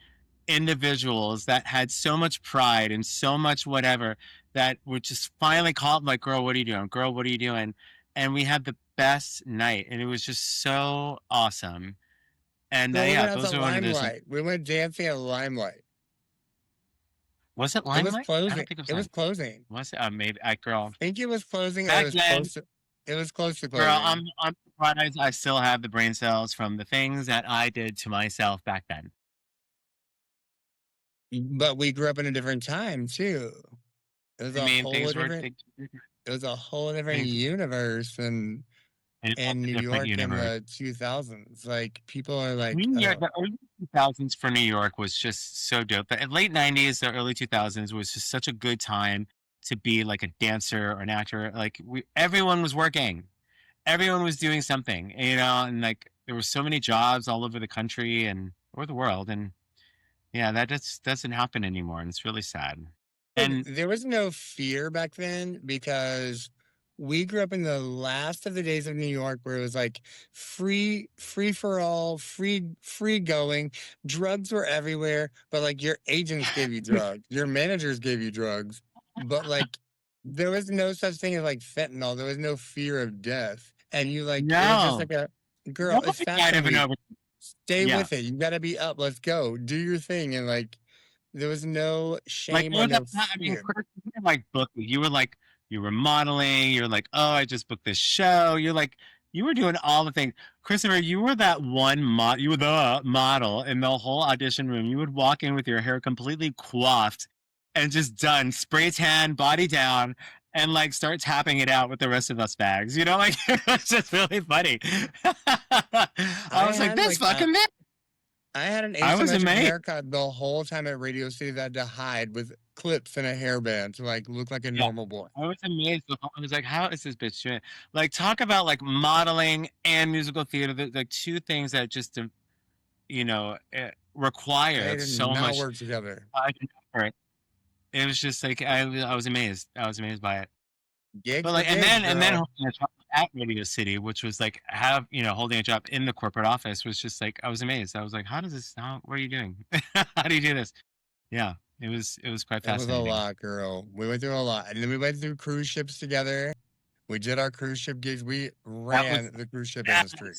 individuals that had so much pride and so much whatever that were just finally called like, girl, what are you doing? Girl, what are you doing? And we had the best night and it was just so awesome. And those are one of those. We went dancing at Limelight. Was it It was Limelight? I closing. don't think it was It was Limelight. closing. Was it? Maybe I girl. I think it was closing or it Back was then, close to it was close to girl, closing. I'm surprised I still have the brain cells from the things that I did to myself back then. But we grew up in a different time too. It was I a mean, whole things were different things, it was a whole different things universe and in a in New different York in universe. the 2000s. Like people are like, New York, the early 2000s for New York was just so dope. The late 90s, the early 2000s was just such a good time to be like a dancer or an actor. Like everyone was working, everyone was doing something, you know, and like there were so many jobs all over the country and or the world, and yeah, that just doesn't happen anymore, and it's really sad. And there was no fear back then because we grew up in the last of the days of New York where it was like free for all, free going. Drugs were everywhere, but like your agents gave you drugs, your managers gave you drugs, but like there was no such thing as like fentanyl. There was no fear of death. And you like it was just no, like a girl, it's nobody died fashion of an week. over. Stay Yeah, with it. You gotta be up. Let's go. Do your thing. And like there was no like shame there or was a no I mean, fear. Chris, you were like booking. You were like you were modeling. You're like, oh, I just booked this show. You're like you were doing all the things. Christopher, you were that one mod. You were the model in the whole audition room. You would walk in with your hair completely coiffed and just done, spray tan, body down, and like start tapping it out with the rest of us bags. You know, like it was just really funny. I I was like, had this like fucking man. I had an I was asymmetric amazed. haircut the whole time at Radio City that I had to hide with clips and a hairband to like look like a Yeah. normal boy. I was amazed. I was like, how is this bitch doing it? Like, talk about like modeling and musical theater, like two things that just, you know, They require did so not much work together. time and effort. It was just like, I was amazed. I was amazed by it. But Gigs were like, gigs, and then girl. holding a job at Radio City, which was like, holding a job in the corporate office was just like, I was amazed. I was like, what are you doing? How do you do this? Yeah, it was quite It was a fascinating. lot, girl. We went through a lot. And then we went through cruise ships together. We did our cruise ship gigs. We That was, ran the cruise ship that industry.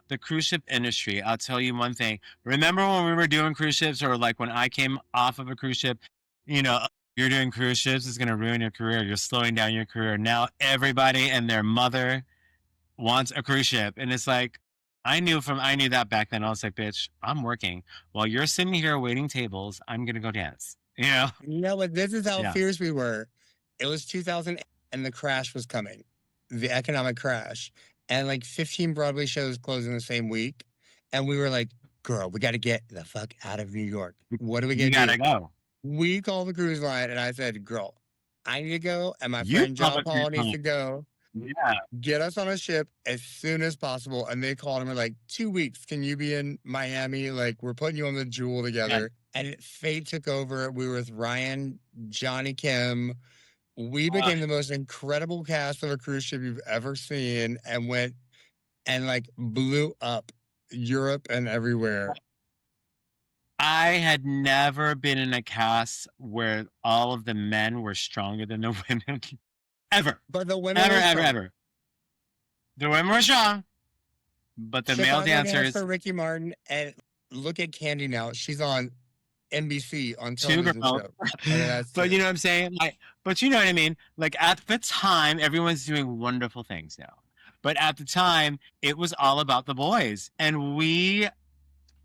the cruise ship industry, I'll tell you one thing. Remember when we were doing cruise ships, or like when I came off of a cruise ship, you know, you're doing cruise ships, it's going to ruin your career. You're slowing down your career. Now everybody and their mother wants a cruise ship. And it's like, I knew that back then. I was like, bitch, I'm working. While you're sitting here waiting tables, I'm going to go dance. You know? You know what? This is how Yeah. fierce we were. It was 2000 and the crash was coming, the economic crash. And like 15 Broadway shows closed in the same week. And we were like, girl, we got to get the fuck out of New York. What are we You going got to to do? go. We called the cruise line and I said, girl, I need to go. And my You friend call John the cruise Paul needs line. to go. Yeah. Get us on a ship as soon as possible. And they called and were like, 2 weeks. Can you be in Miami? Like, we're putting you on the Jewel Yeah. together. And fate took over. We were with Ryan, Johnny Kim. We Uh, became the most incredible cast of a cruise ship you've ever seen and went and like blew up Europe and everywhere. I had never been in a cast where all of the men were stronger than the women. Ever. But the women Ever, were ever, strong. ever. The women were strong, but the male Chicago danced dancers, for Ricky Martin. And look at Candy now. She's on NBC on two television girls. show. Okay, that's But two. you know what I'm saying? Like, but you know what I mean? Like at the time, everyone's doing wonderful things now. But at the time, it was all about the boys. And we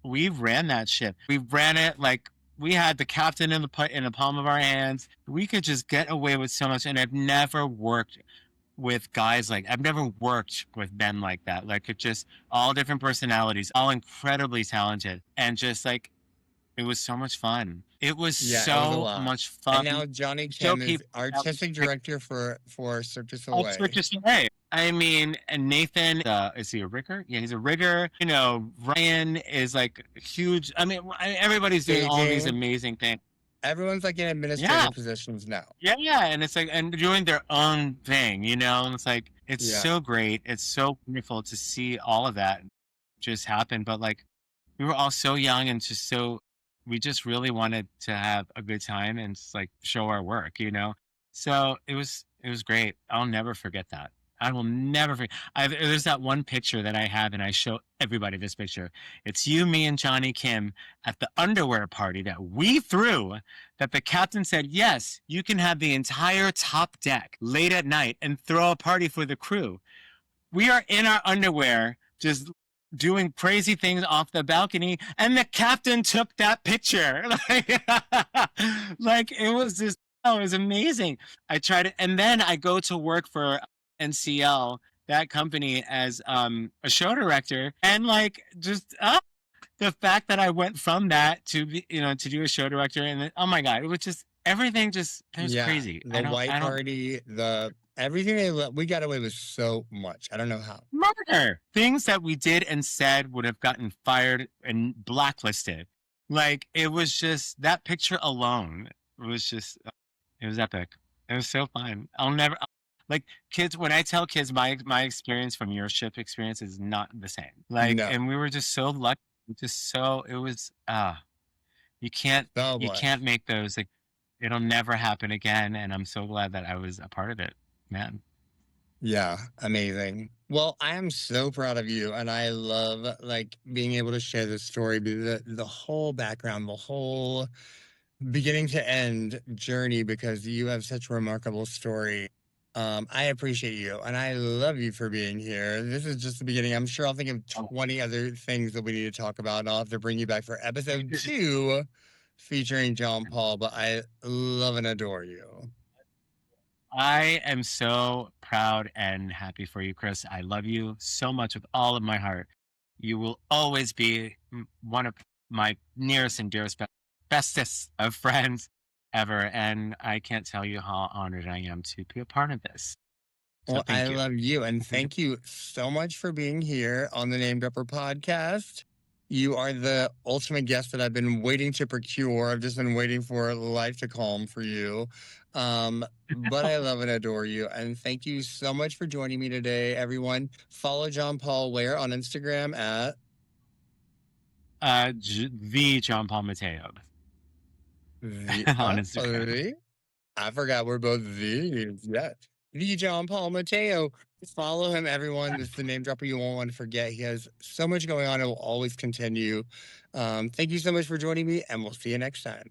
ran that ship. We ran it like we had the captain in the palm of our hands. We could just get away with so much. And I've never worked with guys like I've never worked with men like that. Like it just all different personalities, all incredibly talented, and just like it was so much fun. It was Yeah, it was a so lot. much And fun. now Johnny Show Kim is people artistic like director for Cirque du oh, it's Soleil. just way. I mean, and Nathan, is he a rigger? Yeah, he's a rigger. You know, Ryan is like huge. I mean, everybody's doing all these Staging. amazing things. Everyone's like in Yeah, administrative positions now. yeah, yeah. And it's like, and doing their own thing, you know? And it's like, it's Yeah. so great. It's so wonderful to see all of that just happen. But like, we were all so young and just so, we just really wanted to have a good time and just like show our work, you know? So it was great. I'll never forget that. I will never forget. There's that one picture that I have, and I show everybody this picture. It's you, me, and Johnny Kim at the underwear party that we threw. That the captain said, yes, you can have the entire top deck late at night and throw a party for the crew. We are in our underwear, just doing crazy things off the balcony, and the captain took that picture. Like it was just, oh, it was amazing. I tried it, and then I go to work for NCL, that company, as a show director, and like just the fact that I went from that to to do a show director, and then, oh my god, it was just everything. Just it was Yeah, crazy. the white I don't party, the everything we got away with so much. I don't know how. murder. Things that we did and said would have gotten fired and blacklisted. Like it was just that picture alone was just it was epic. It was so fun. I'll never like kids when I tell kids my experience from your ship experience is not the same. Like No, and we were just so lucky, just so it was you can't so you can't much. make those like it'll never happen again, and I'm so glad that I was a part of it, man. Yeah, amazing. Well, I am so proud of you, and I love like being able to share this story, the whole background, the whole beginning to end journey, because you have such a remarkable story. I appreciate you, and I love you for being here. This is just the beginning. I'm sure I'll think of Oh. 20 other things that we need to talk about, and I'll have to bring you back for episode 2 featuring John Paul. But I love and adore you. I am so proud and happy for you, Chris. I love you so much with all of my heart. You will always be one of my nearest and dearest, bestest of friends ever. And I can't tell you how honored I am to be a part of this. So Well, I thank you. love you, and thank you so much for being here on the NameDropper podcast. You are the ultimate guest that I've been waiting to procure. I've just been waiting for life to calm for you. But I love and adore you. And thank you so much for joining me today, everyone. Follow John Paul where on Instagram at The John-Paul Mateo the on Instagram. I forgot we're both these. Yeah. The John Paul Mateo. Follow him, everyone. This is the name dropper you won't want to forget. He has so much going on. It will always continue. Thank you so much for joining me, and we'll see you next time.